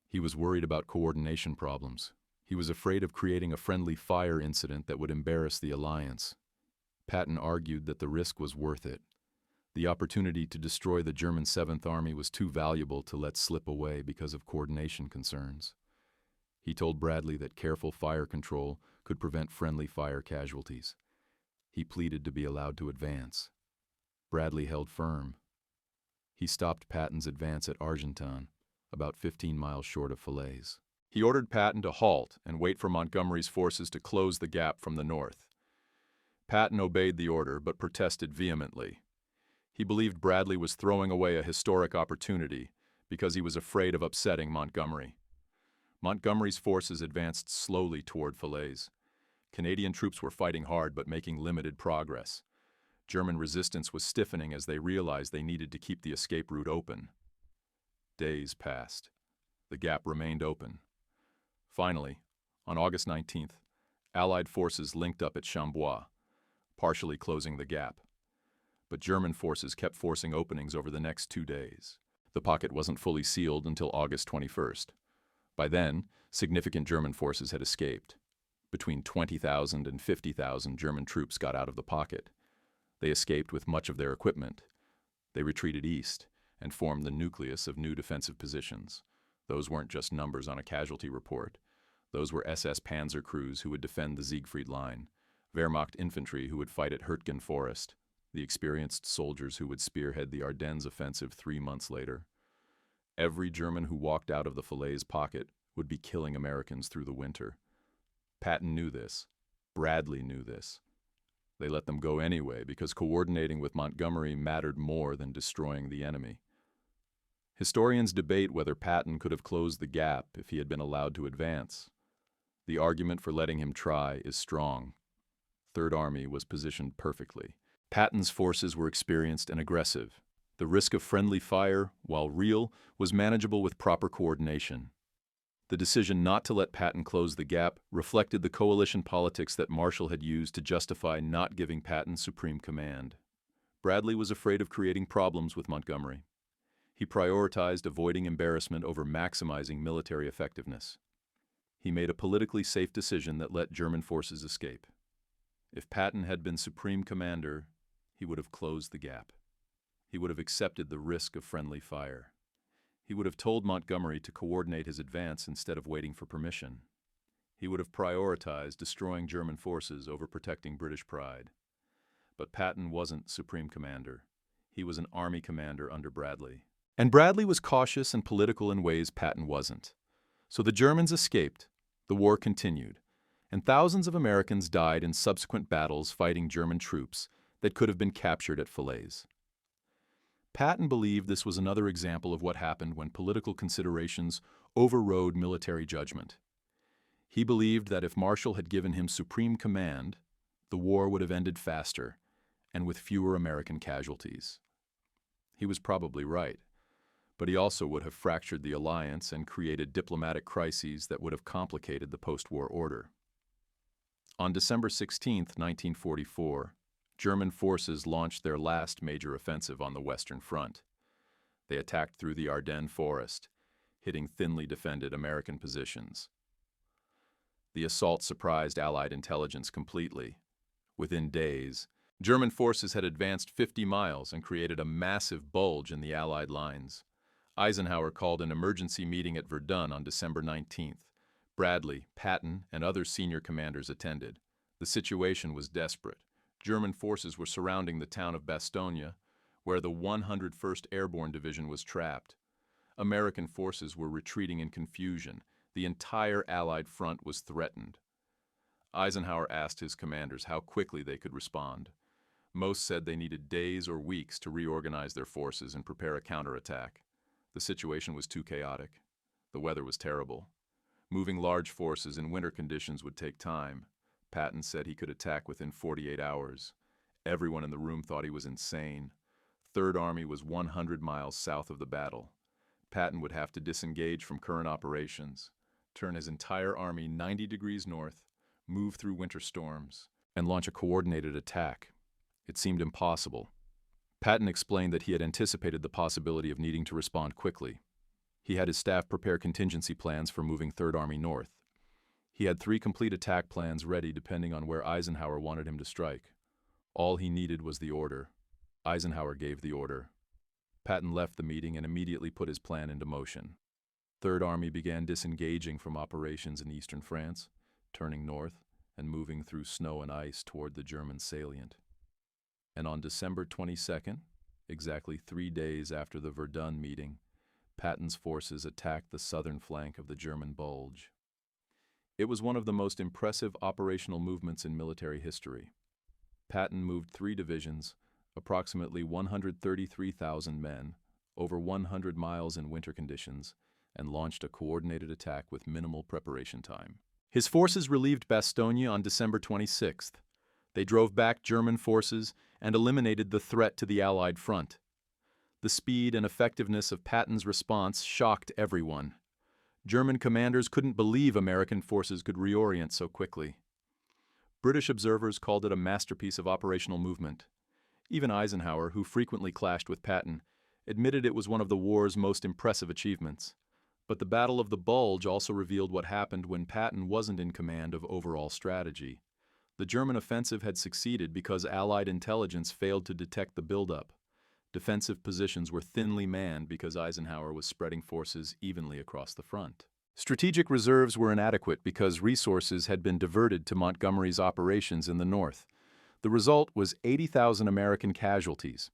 He was worried about coordination problems. He was afraid of creating a friendly fire incident that would embarrass the alliance. Patton argued that the risk was worth it. The opportunity to destroy the German 7th Army was too valuable to let slip away because of coordination concerns. He told Bradley that careful fire control could prevent friendly fire casualties. He pleaded to be allowed to advance. Bradley held firm. He stopped Patton's advance at Argentan, about 15 miles short of Falaise. He ordered Patton to halt and wait for Montgomery's forces to close the gap from the north. Patton obeyed the order but protested vehemently. He believed Bradley was throwing away a historic opportunity because he was afraid of upsetting Montgomery. Montgomery's forces advanced slowly toward Falaise. Canadian troops were fighting hard but making limited progress. German resistance was stiffening as they realized they needed to keep the escape route open. Days passed. The gap remained open. Finally, on August 19th, Allied forces linked up at Chambois, partially closing the gap. But German forces kept forcing openings over the next 2 days. The pocket wasn't fully sealed until August 21st. By then, significant German forces had escaped. Between 20,000 and 50,000 German troops got out of the pocket. They escaped with much of their equipment. They retreated east and formed the nucleus of new defensive positions. Those weren't just numbers on a casualty report. Those were SS Panzer crews who would defend the Siegfried Line, Wehrmacht infantry who would fight at Hürtgen Forest, the experienced soldiers who would spearhead the Ardennes offensive 3 months later. Every German who walked out of the Falaise pocket would be killing Americans through the winter. Patton knew this. Bradley knew this. They let them go anyway because coordinating with Montgomery mattered more than destroying the enemy. Historians debate whether Patton could have closed the gap if he had been allowed to advance. The argument for letting him try is strong. Third Army was positioned perfectly. Patton's forces were experienced and aggressive. The risk of friendly fire, while real, was manageable with proper coordination. The decision not to let Patton close the gap reflected the coalition politics that Marshall had used to justify not giving Patton supreme command. Bradley was afraid of creating problems with Montgomery. He prioritized avoiding embarrassment over maximizing military effectiveness. He made a politically safe decision that let German forces escape. If Patton had been supreme commander, he would have closed the gap. He would have accepted the risk of friendly fire. He would have told Montgomery to coordinate his advance instead of waiting for permission. He would have prioritized destroying German forces over protecting British pride. But Patton wasn't supreme commander. He was an army commander under Bradley. And Bradley was cautious and political in ways Patton wasn't. So the Germans escaped, the war continued, and thousands of Americans died in subsequent battles fighting German troops that could have been captured at Falaise. Patton believed this was another example of what happened when political considerations overrode military judgment. He believed that if Marshall had given him supreme command, the war would have ended faster and with fewer American casualties. He was probably right, but he also would have fractured the alliance and created diplomatic crises that would have complicated the post-war order. On December 16, 1944, German forces launched their last major offensive on the Western Front. They attacked through the Ardennes forest, hitting thinly defended American positions. The assault surprised Allied intelligence completely. Within days, German forces had advanced 50 miles and created a massive bulge in the Allied lines. Eisenhower called an emergency meeting at Verdun on December 19th. Bradley, Patton, and other senior commanders attended. The situation was desperate. German forces were surrounding the town of Bastogne, where the 101st Airborne Division was trapped. American forces were retreating in confusion. The entire Allied front was threatened. Eisenhower asked his commanders how quickly they could respond. Most said they needed days or weeks to reorganize their forces and prepare a counterattack. The situation was too chaotic. The weather was terrible. Moving large forces in winter conditions would take time. Patton said he could attack within 48 hours. Everyone in the room thought he was insane. Third Army was 100 miles south of the battle. Patton would have to disengage from current operations, turn his entire army 90 degrees north, move through winter storms, and launch a coordinated attack. It seemed impossible. Patton explained that he had anticipated the possibility of needing to respond quickly. He had his staff prepare contingency plans for moving Third Army north. He had 3 complete attack plans ready depending on where Eisenhower wanted him to strike. All he needed was the order. Eisenhower gave the order. Patton left the meeting and immediately put his plan into motion. Third Army began disengaging from operations in eastern France, turning north and moving through snow and ice toward the German salient. And on December 22nd, exactly 3 days after the Verdun meeting, Patton's forces attacked the southern flank of the German Bulge. It was one of the most impressive operational movements in military history. Patton moved 3 divisions, approximately 133,000 men, over 100 miles in winter conditions, and launched a coordinated attack with minimal preparation time. His forces relieved Bastogne on December 26th. They drove back German forces and eliminated the threat to the Allied front. The speed and effectiveness of Patton's response shocked everyone. German commanders couldn't believe American forces could reorient so quickly. British observers called it a masterpiece of operational movement. Even Eisenhower, who frequently clashed with Patton, admitted it was one of the war's most impressive achievements. But the Battle of the Bulge also revealed what happened when Patton wasn't in command of overall strategy. The German offensive had succeeded because Allied intelligence failed to detect the buildup. Defensive positions were thinly manned because Eisenhower was spreading forces evenly across the front. Strategic reserves were inadequate because resources had been diverted to Montgomery's operations in the north. The result was 80,000 American casualties,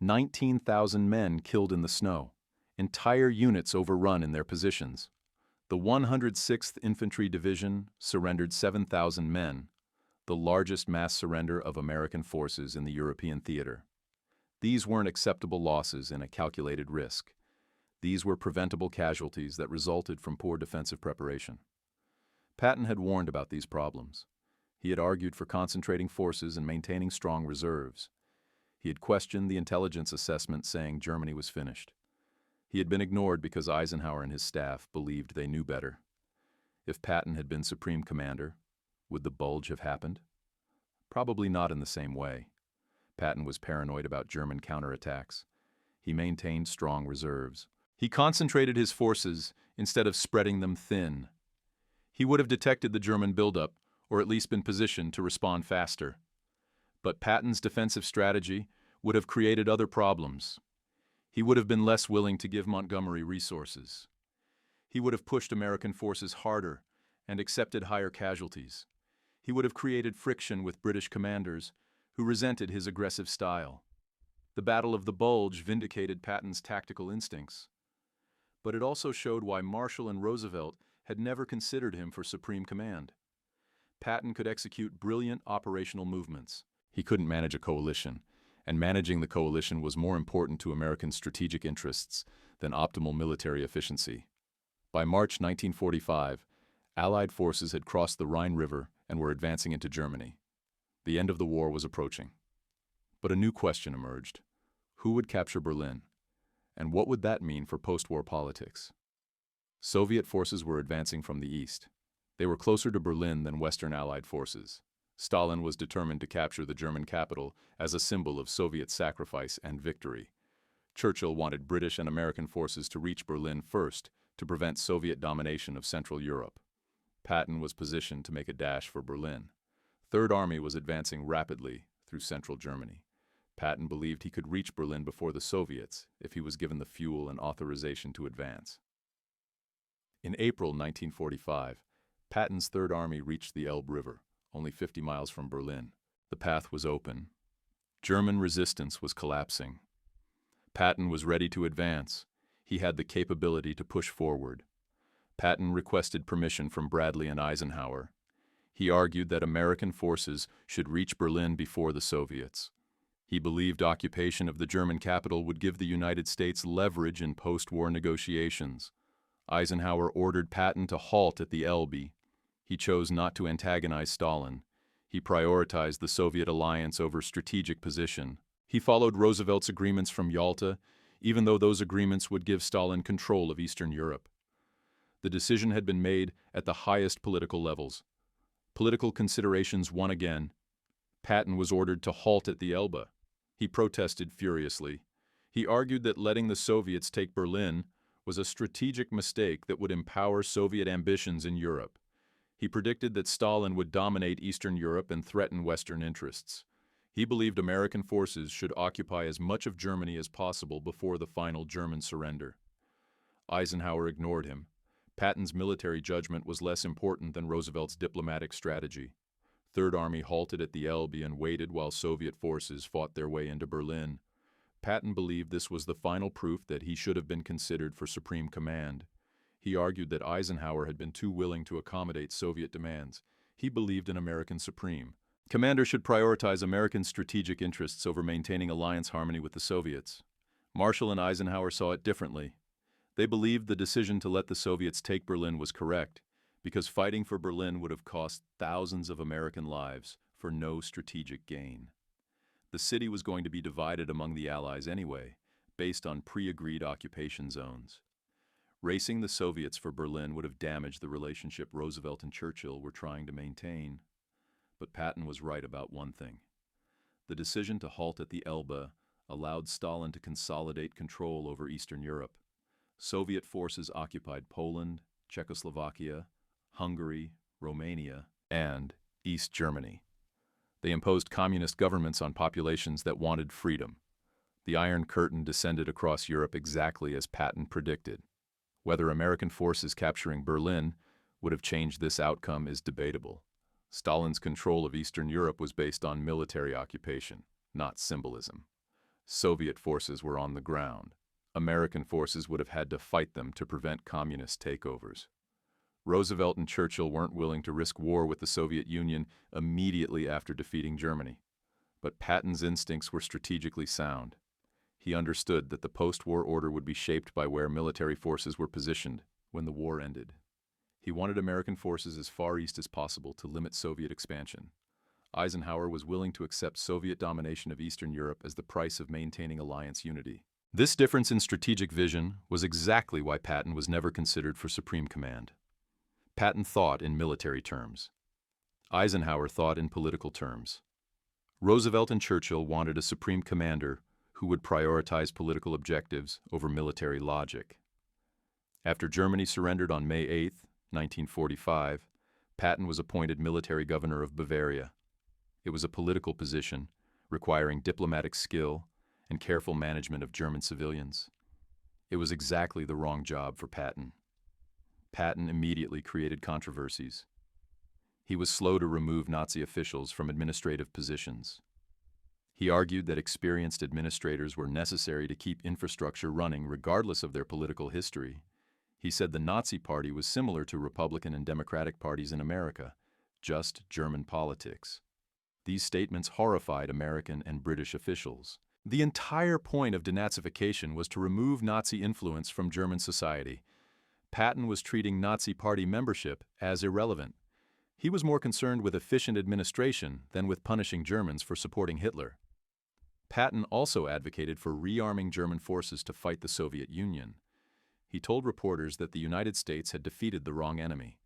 19,000 men killed in the snow, entire units overrun in their positions. The 106th Infantry Division surrendered 7,000 men, the largest mass surrender of American forces in the European theater. These weren't acceptable losses in a calculated risk. These were preventable casualties that resulted from poor defensive preparation. Patton had warned about these problems. He had argued for concentrating forces and maintaining strong reserves. He had questioned the intelligence assessment saying Germany was finished. He had been ignored because Eisenhower and his staff believed they knew better. If Patton had been supreme commander, would the Bulge have happened? Probably not in the same way. Patton was paranoid about German counterattacks. He maintained strong reserves. He concentrated his forces instead of spreading them thin. He would have detected the German buildup, or at least been positioned to respond faster. But Patton's defensive strategy would have created other problems. He would have been less willing to give Montgomery resources. He would have pushed American forces harder and accepted higher casualties. He would have created friction with British commanders who resented his aggressive style. The Battle of the Bulge vindicated Patton's tactical instincts. But it also showed why Marshall and Roosevelt had never considered him for supreme command. Patton could execute brilliant operational movements. He couldn't manage a coalition, and managing the coalition was more important to American strategic interests than optimal military efficiency. By March 1945, Allied forces had crossed the Rhine River and were advancing into Germany. The end of the war was approaching. But a new question emerged. Who would capture Berlin? And what would that mean for post-war politics? Soviet forces were advancing from the east. They were closer to Berlin than Western Allied forces. Stalin was determined to capture the German capital as a symbol of Soviet sacrifice and victory. Churchill wanted British and American forces to reach Berlin first to prevent Soviet domination of Central Europe. Patton was positioned to make a dash for Berlin. Third Army was advancing rapidly through central Germany. Patton believed he could reach Berlin before the Soviets if he was given the fuel and authorization to advance. In April 1945, Patton's Third Army reached the Elbe River, only 50 miles from Berlin. The path was open. German resistance was collapsing. Patton was ready to advance. He had the capability to push forward. Patton requested permission from Bradley and Eisenhower. He argued that American forces should reach Berlin before the Soviets. He believed occupation of the German capital would give the United States leverage in post-war negotiations. Eisenhower ordered Patton to halt at the Elbe. He chose not to antagonize Stalin. He prioritized the Soviet alliance over strategic position. He followed Roosevelt's agreements from Yalta, even though those agreements would give Stalin control of Eastern Europe. The decision had been made at the highest political levels. Political considerations won again. Patton was ordered to halt at the Elbe. He protested furiously. He argued that letting the Soviets take Berlin was a strategic mistake that would empower Soviet ambitions in Europe. He predicted that Stalin would dominate Eastern Europe and threaten Western interests. He believed American forces should occupy as much of Germany as possible before the final German surrender. Eisenhower ignored him. Patton's military judgment was less important than Roosevelt's diplomatic strategy. Third Army halted at the Elbe and waited while Soviet forces fought their way into Berlin. Patton believed this was the final proof that he should have been considered for supreme command. He argued that Eisenhower had been too willing to accommodate Soviet demands. He believed in American supreme. Commanders should prioritize American strategic interests over maintaining alliance harmony with the Soviets. Marshall and Eisenhower saw it differently. They believed the decision to let the Soviets take Berlin was correct, because fighting for Berlin would have cost thousands of American lives for no strategic gain. The city was going to be divided among the Allies anyway, based on pre-agreed occupation zones. Racing the Soviets for Berlin would have damaged the relationship Roosevelt and Churchill were trying to maintain. But Patton was right about one thing. The decision to halt at the Elbe allowed Stalin to consolidate control over Eastern Europe. Soviet forces occupied Poland, Czechoslovakia, Hungary, Romania, and East Germany. They imposed communist governments on populations that wanted freedom. The Iron Curtain descended across Europe exactly as Patton predicted. Whether American forces capturing Berlin would have changed this outcome is debatable. Stalin's control of Eastern Europe was based on military occupation, not symbolism. Soviet forces were on the ground. American forces would have had to fight them to prevent communist takeovers. Roosevelt and Churchill weren't willing to risk war with the Soviet Union immediately after defeating Germany. But Patton's instincts were strategically sound. He understood that the post-war order would be shaped by where military forces were positioned when the war ended. He wanted American forces as far east as possible to limit Soviet expansion. Eisenhower was willing to accept Soviet domination of Eastern Europe as the price of maintaining alliance unity. This difference in strategic vision was exactly why Patton was never considered for supreme command. Patton thought in military terms. Eisenhower thought in political terms. Roosevelt and Churchill wanted a supreme commander who would prioritize political objectives over military logic. After Germany surrendered on May 8, 1945, Patton was appointed military governor of Bavaria. It was a political position, requiring diplomatic skill and careful management of German civilians. It was exactly the wrong job for Patton. Patton immediately created controversies. He was slow to remove Nazi officials from administrative positions. He argued that experienced administrators were necessary to keep infrastructure running regardless of their political history. He said the Nazi Party was similar to Republican and Democratic parties in America, just German politics. These statements horrified American and British officials. The entire point of denazification was to remove Nazi influence from German society. Patton was treating Nazi Party membership as irrelevant. He was more concerned with efficient administration than with punishing Germans for supporting Hitler. Patton also advocated for rearming German forces to fight the Soviet Union. He told reporters that the United States had defeated the wrong enemy.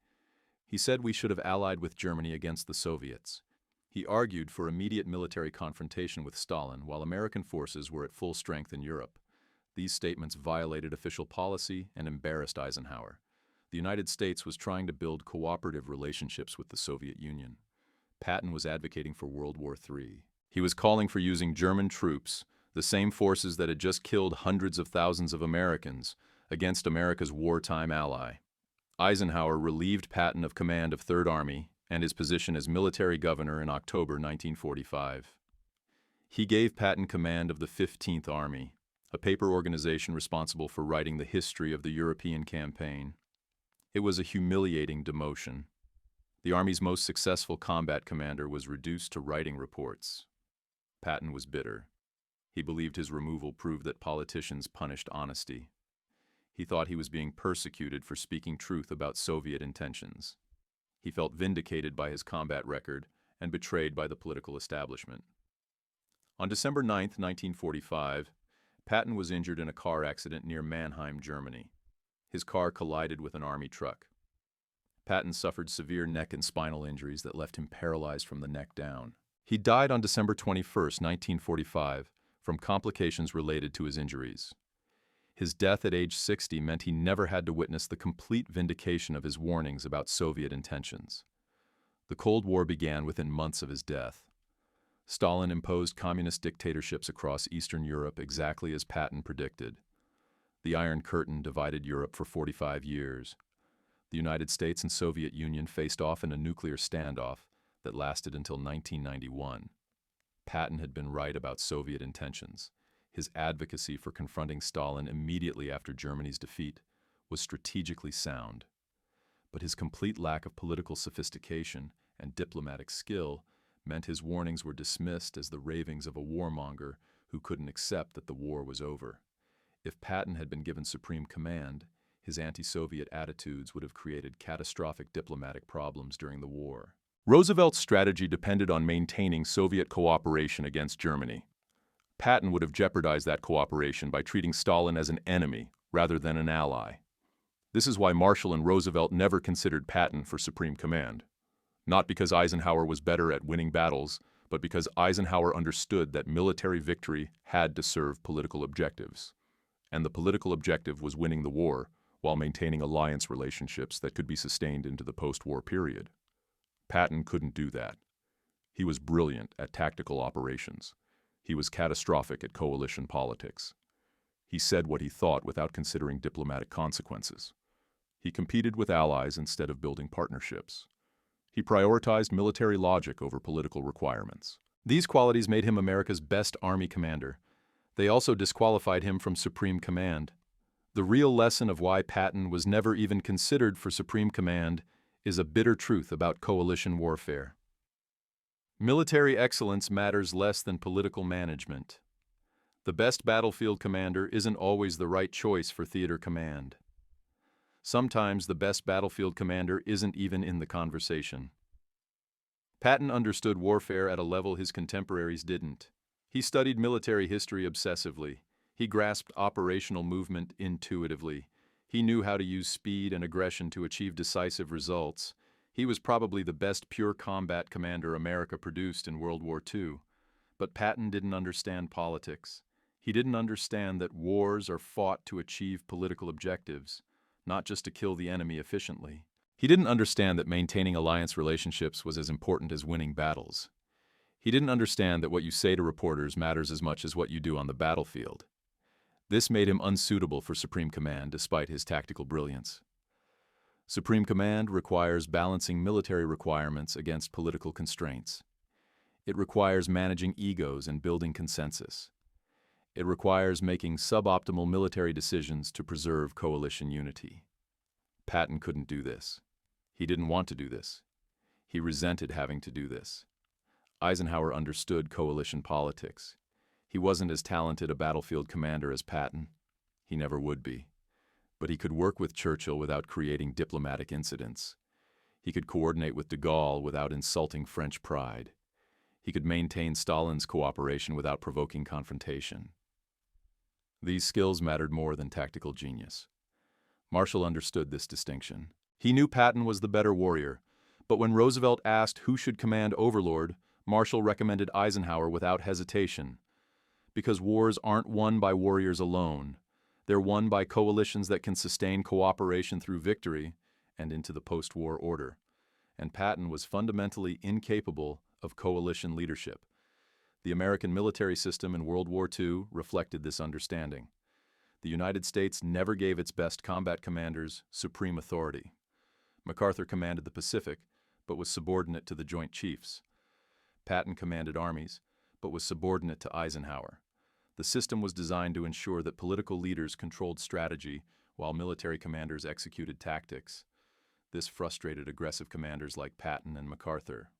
He said we should have allied with Germany against the Soviets. He argued for immediate military confrontation with Stalin while American forces were at full strength in Europe. These statements violated official policy and embarrassed Eisenhower. The United States was trying to build cooperative relationships with the Soviet Union. Patton was advocating for World War III. He was calling for using German troops, the same forces that had just killed hundreds of thousands of Americans, against America's wartime ally. Eisenhower relieved Patton of command of Third Army and his position as military governor in October 1945. He gave Patton command of the 15th Army, a paper organization responsible for writing the history of the European campaign. It was a humiliating demotion. The Army's most successful combat commander was reduced to writing reports. Patton was bitter. He believed his removal proved that politicians punished honesty. He thought he was being persecuted for speaking truth about Soviet intentions. He felt vindicated by his combat record and betrayed by the political establishment. On December 9, 1945, Patton was injured in a car accident near Mannheim, Germany. His car collided with an Army truck. Patton suffered severe neck and spinal injuries that left him paralyzed from the neck down. He died on December 21, 1945, from complications related to his injuries. His death at age 60 meant he never had to witness the complete vindication of his warnings about Soviet intentions. The Cold War began within months of his death. Stalin imposed communist dictatorships across Eastern Europe exactly as Patton predicted. The Iron Curtain divided Europe for 45 years. The United States and Soviet Union faced off in a nuclear standoff that lasted until 1991. Patton had been right about Soviet intentions. His advocacy for confronting Stalin immediately after Germany's defeat was strategically sound. But his complete lack of political sophistication and diplomatic skill meant his warnings were dismissed as the ravings of a warmonger who couldn't accept that the war was over. If Patton had been given supreme command, his anti-Soviet attitudes would have created catastrophic diplomatic problems during the war. Roosevelt's strategy depended on maintaining Soviet cooperation against Germany. Patton would have jeopardized that cooperation by treating Stalin as an enemy rather than an ally. This is why Marshall and Roosevelt never considered Patton for supreme command. Not because Eisenhower was better at winning battles, but because Eisenhower understood that military victory had to serve political objectives. And the political objective was winning the war while maintaining alliance relationships that could be sustained into the post-war period. Patton couldn't do that. He was brilliant at tactical operations. He was catastrophic at coalition politics. He said what he thought without considering diplomatic consequences. He competed with allies instead of building partnerships. He prioritized military logic over political requirements. These qualities made him America's best Army commander. They also disqualified him from supreme command. The real lesson of why Patton was never even considered for supreme command is a bitter truth about coalition warfare. Military excellence matters less than political management. The best battlefield commander isn't always the right choice for theater command. Sometimes the best battlefield commander isn't even in the conversation. Patton understood warfare at a level his contemporaries didn't. He studied military history obsessively. He grasped operational movement intuitively. He knew how to use speed and aggression to achieve decisive results. He was probably the best pure combat commander America produced in World War II. But Patton didn't understand politics. He didn't understand that wars are fought to achieve political objectives, not just to kill the enemy efficiently. He didn't understand that maintaining alliance relationships was as important as winning battles. He didn't understand that what you say to reporters matters as much as what you do on the battlefield. This made him unsuitable for supreme command despite his tactical brilliance. Supreme command requires balancing military requirements against political constraints. It requires managing egos and building consensus. It requires making suboptimal military decisions to preserve coalition unity. Patton couldn't do this. He didn't want to do this. He resented having to do this. Eisenhower understood coalition politics. He wasn't as talented a battlefield commander as Patton. He never would be. But he could work with Churchill without creating diplomatic incidents. He could coordinate with de Gaulle without insulting French pride. He could maintain Stalin's cooperation without provoking confrontation. These skills mattered more than tactical genius. Marshall understood this distinction. He knew Patton was the better warrior, but when Roosevelt asked who should command Overlord, Marshall recommended Eisenhower without hesitation. Because wars aren't won by warriors alone. They're won by coalitions that can sustain cooperation through victory and into the post-war order. And Patton was fundamentally incapable of coalition leadership. The American military system in World War II reflected this understanding. The United States never gave its best combat commanders supreme authority. MacArthur commanded the Pacific, but was subordinate to the Joint Chiefs. Patton commanded armies, but was subordinate to Eisenhower. The system was designed to ensure that political leaders controlled strategy while military commanders executed tactics. This frustrated aggressive commanders like Patton and MacArthur.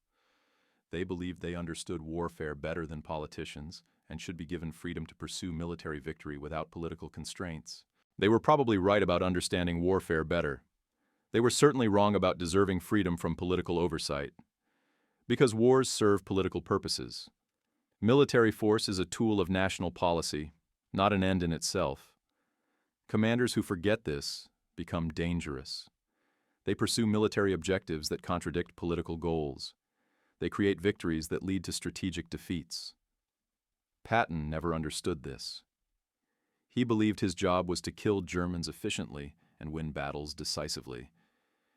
They believed they understood warfare better than politicians and should be given freedom to pursue military victory without political constraints. They were probably right about understanding warfare better. They were certainly wrong about deserving freedom from political oversight. Because wars serve political purposes. Military force is a tool of national policy, not an end in itself. Commanders who forget this become dangerous. They pursue military objectives that contradict political goals. They create victories that lead to strategic defeats. Patton never understood this. He believed his job was to kill Germans efficiently and win battles decisively.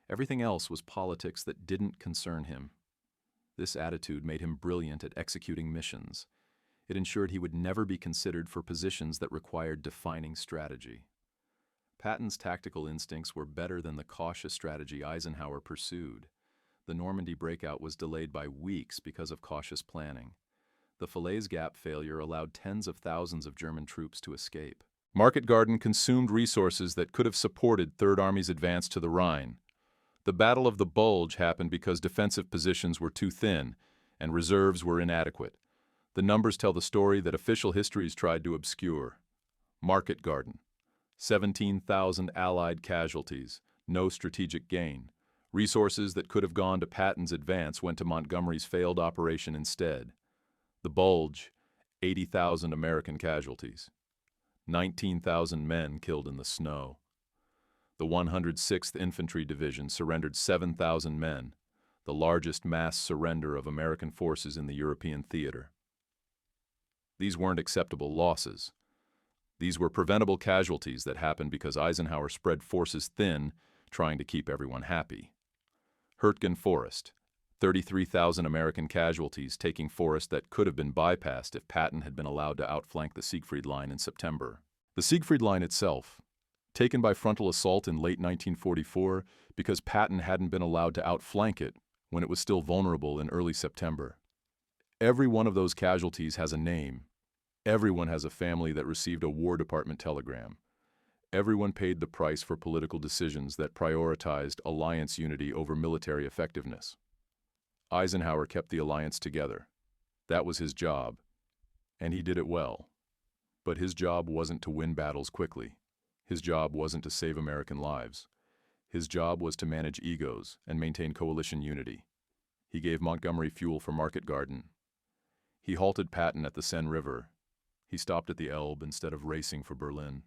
Everything else was politics that didn't concern him. This attitude made him brilliant at executing missions. It ensured he would never be considered for positions that required defining strategy. Patton's tactical instincts were better than the cautious strategy Eisenhower pursued. The Normandy breakout was delayed by weeks because of cautious planning. The Falaise Gap failure allowed tens of thousands of German troops to escape. Market Garden consumed resources that could have supported Third Army's advance to the Rhine. The Battle of the Bulge happened because defensive positions were too thin and reserves were inadequate. The numbers tell the story that official histories tried to obscure. Market Garden. 17,000 Allied casualties, no strategic gain. Resources that could have gone to Patton's advance went to Montgomery's failed operation instead. The Bulge, 80,000 American casualties. 19,000 men killed in the snow. The 106th Infantry Division surrendered 7,000 men, the largest mass surrender of American forces in the European theater. These weren't acceptable losses. These were preventable casualties that happened because Eisenhower spread forces thin, trying to keep everyone happy. Hurtgen Forest, 33,000 American casualties taking Forest that could have been bypassed if Patton had been allowed to outflank the Siegfried Line in September. The Siegfried Line itself, taken by frontal assault in late 1944 because Patton hadn't been allowed to outflank it when it was still vulnerable in early September. Every one of those casualties has a name. Everyone has a family that received a War Department telegram. Everyone paid the price for political decisions that prioritized alliance unity over military effectiveness. Eisenhower kept the alliance together. That was his job, and he did it well. But his job wasn't to win battles quickly. His job wasn't to save American lives. His job was to manage egos and maintain coalition unity. He gave Montgomery fuel for Market Garden. He halted Patton at the Seine River. He stopped at the Elbe instead of racing for Berlin.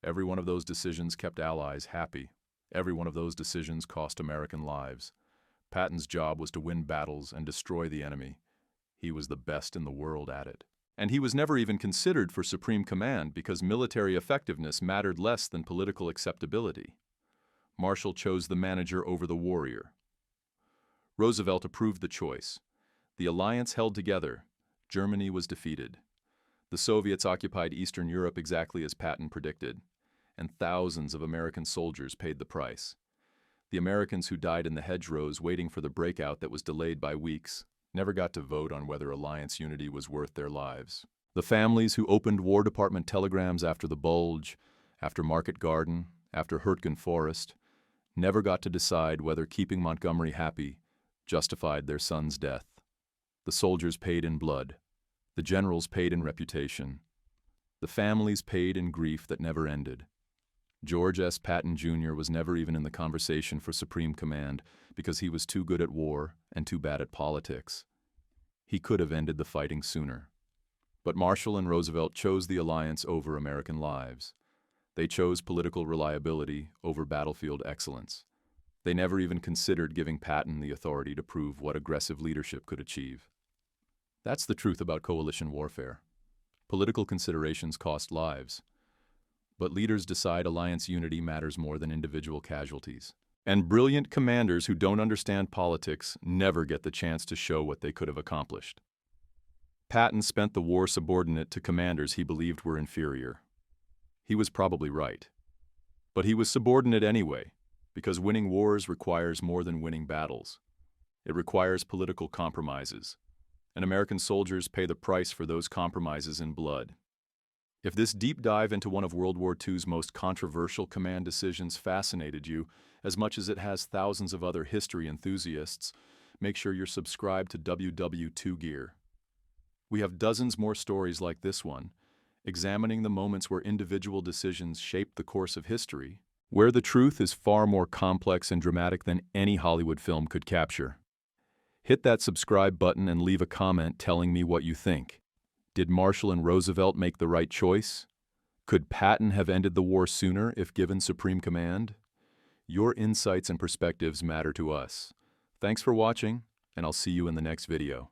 Every one of those decisions kept allies happy. Every one of those decisions cost American lives. Patton's job was to win battles and destroy the enemy. He was the best in the world at it. And he was never even considered for supreme command because military effectiveness mattered less than political acceptability. Marshall chose the manager over the warrior. Roosevelt approved the choice. The alliance held together. Germany was defeated. The Soviets occupied Eastern Europe exactly as Patton predicted, and thousands of American soldiers paid the price. The Americans who died in the hedgerows waiting for the breakout that was delayed by weeks never got to vote on whether alliance unity was worth their lives. The families who opened War Department telegrams after the Bulge, after Market Garden, after Hurtgen Forest, never got to decide whether keeping Montgomery happy justified their son's death. The soldiers paid in blood. The generals paid in reputation. The families paid in grief that never ended. George S. Patton Jr. was never even in the conversation for supreme command because he was too good at war and too bad at politics. He could have ended the fighting sooner. But Marshall and Roosevelt chose the alliance over American lives. They chose political reliability over battlefield excellence. They never even considered giving Patton the authority to prove what aggressive leadership could achieve. That's the truth about coalition warfare. Political considerations cost lives. But leaders decide alliance unity matters more than individual casualties. And brilliant commanders who don't understand politics never get the chance to show what they could have accomplished. Patton spent the war subordinate to commanders he believed were inferior. He was probably right. But he was subordinate anyway, because winning wars requires more than winning battles. It requires political compromises, and American soldiers pay the price for those compromises in blood. If this deep dive into one of World War II's most controversial command decisions fascinated you as much as it has thousands of other history enthusiasts, make sure you're subscribed to WW2 Gear. We have dozens more stories like this one, examining the moments where individual decisions shaped the course of history, where the truth is far more complex and dramatic than any Hollywood film could capture. Hit that subscribe button and leave a comment telling me what you think. Did Marshall and Roosevelt make the right choice? Could Patton have ended the war sooner if given supreme command? Your insights and perspectives matter to us. Thanks for watching, and I'll see you in the next video.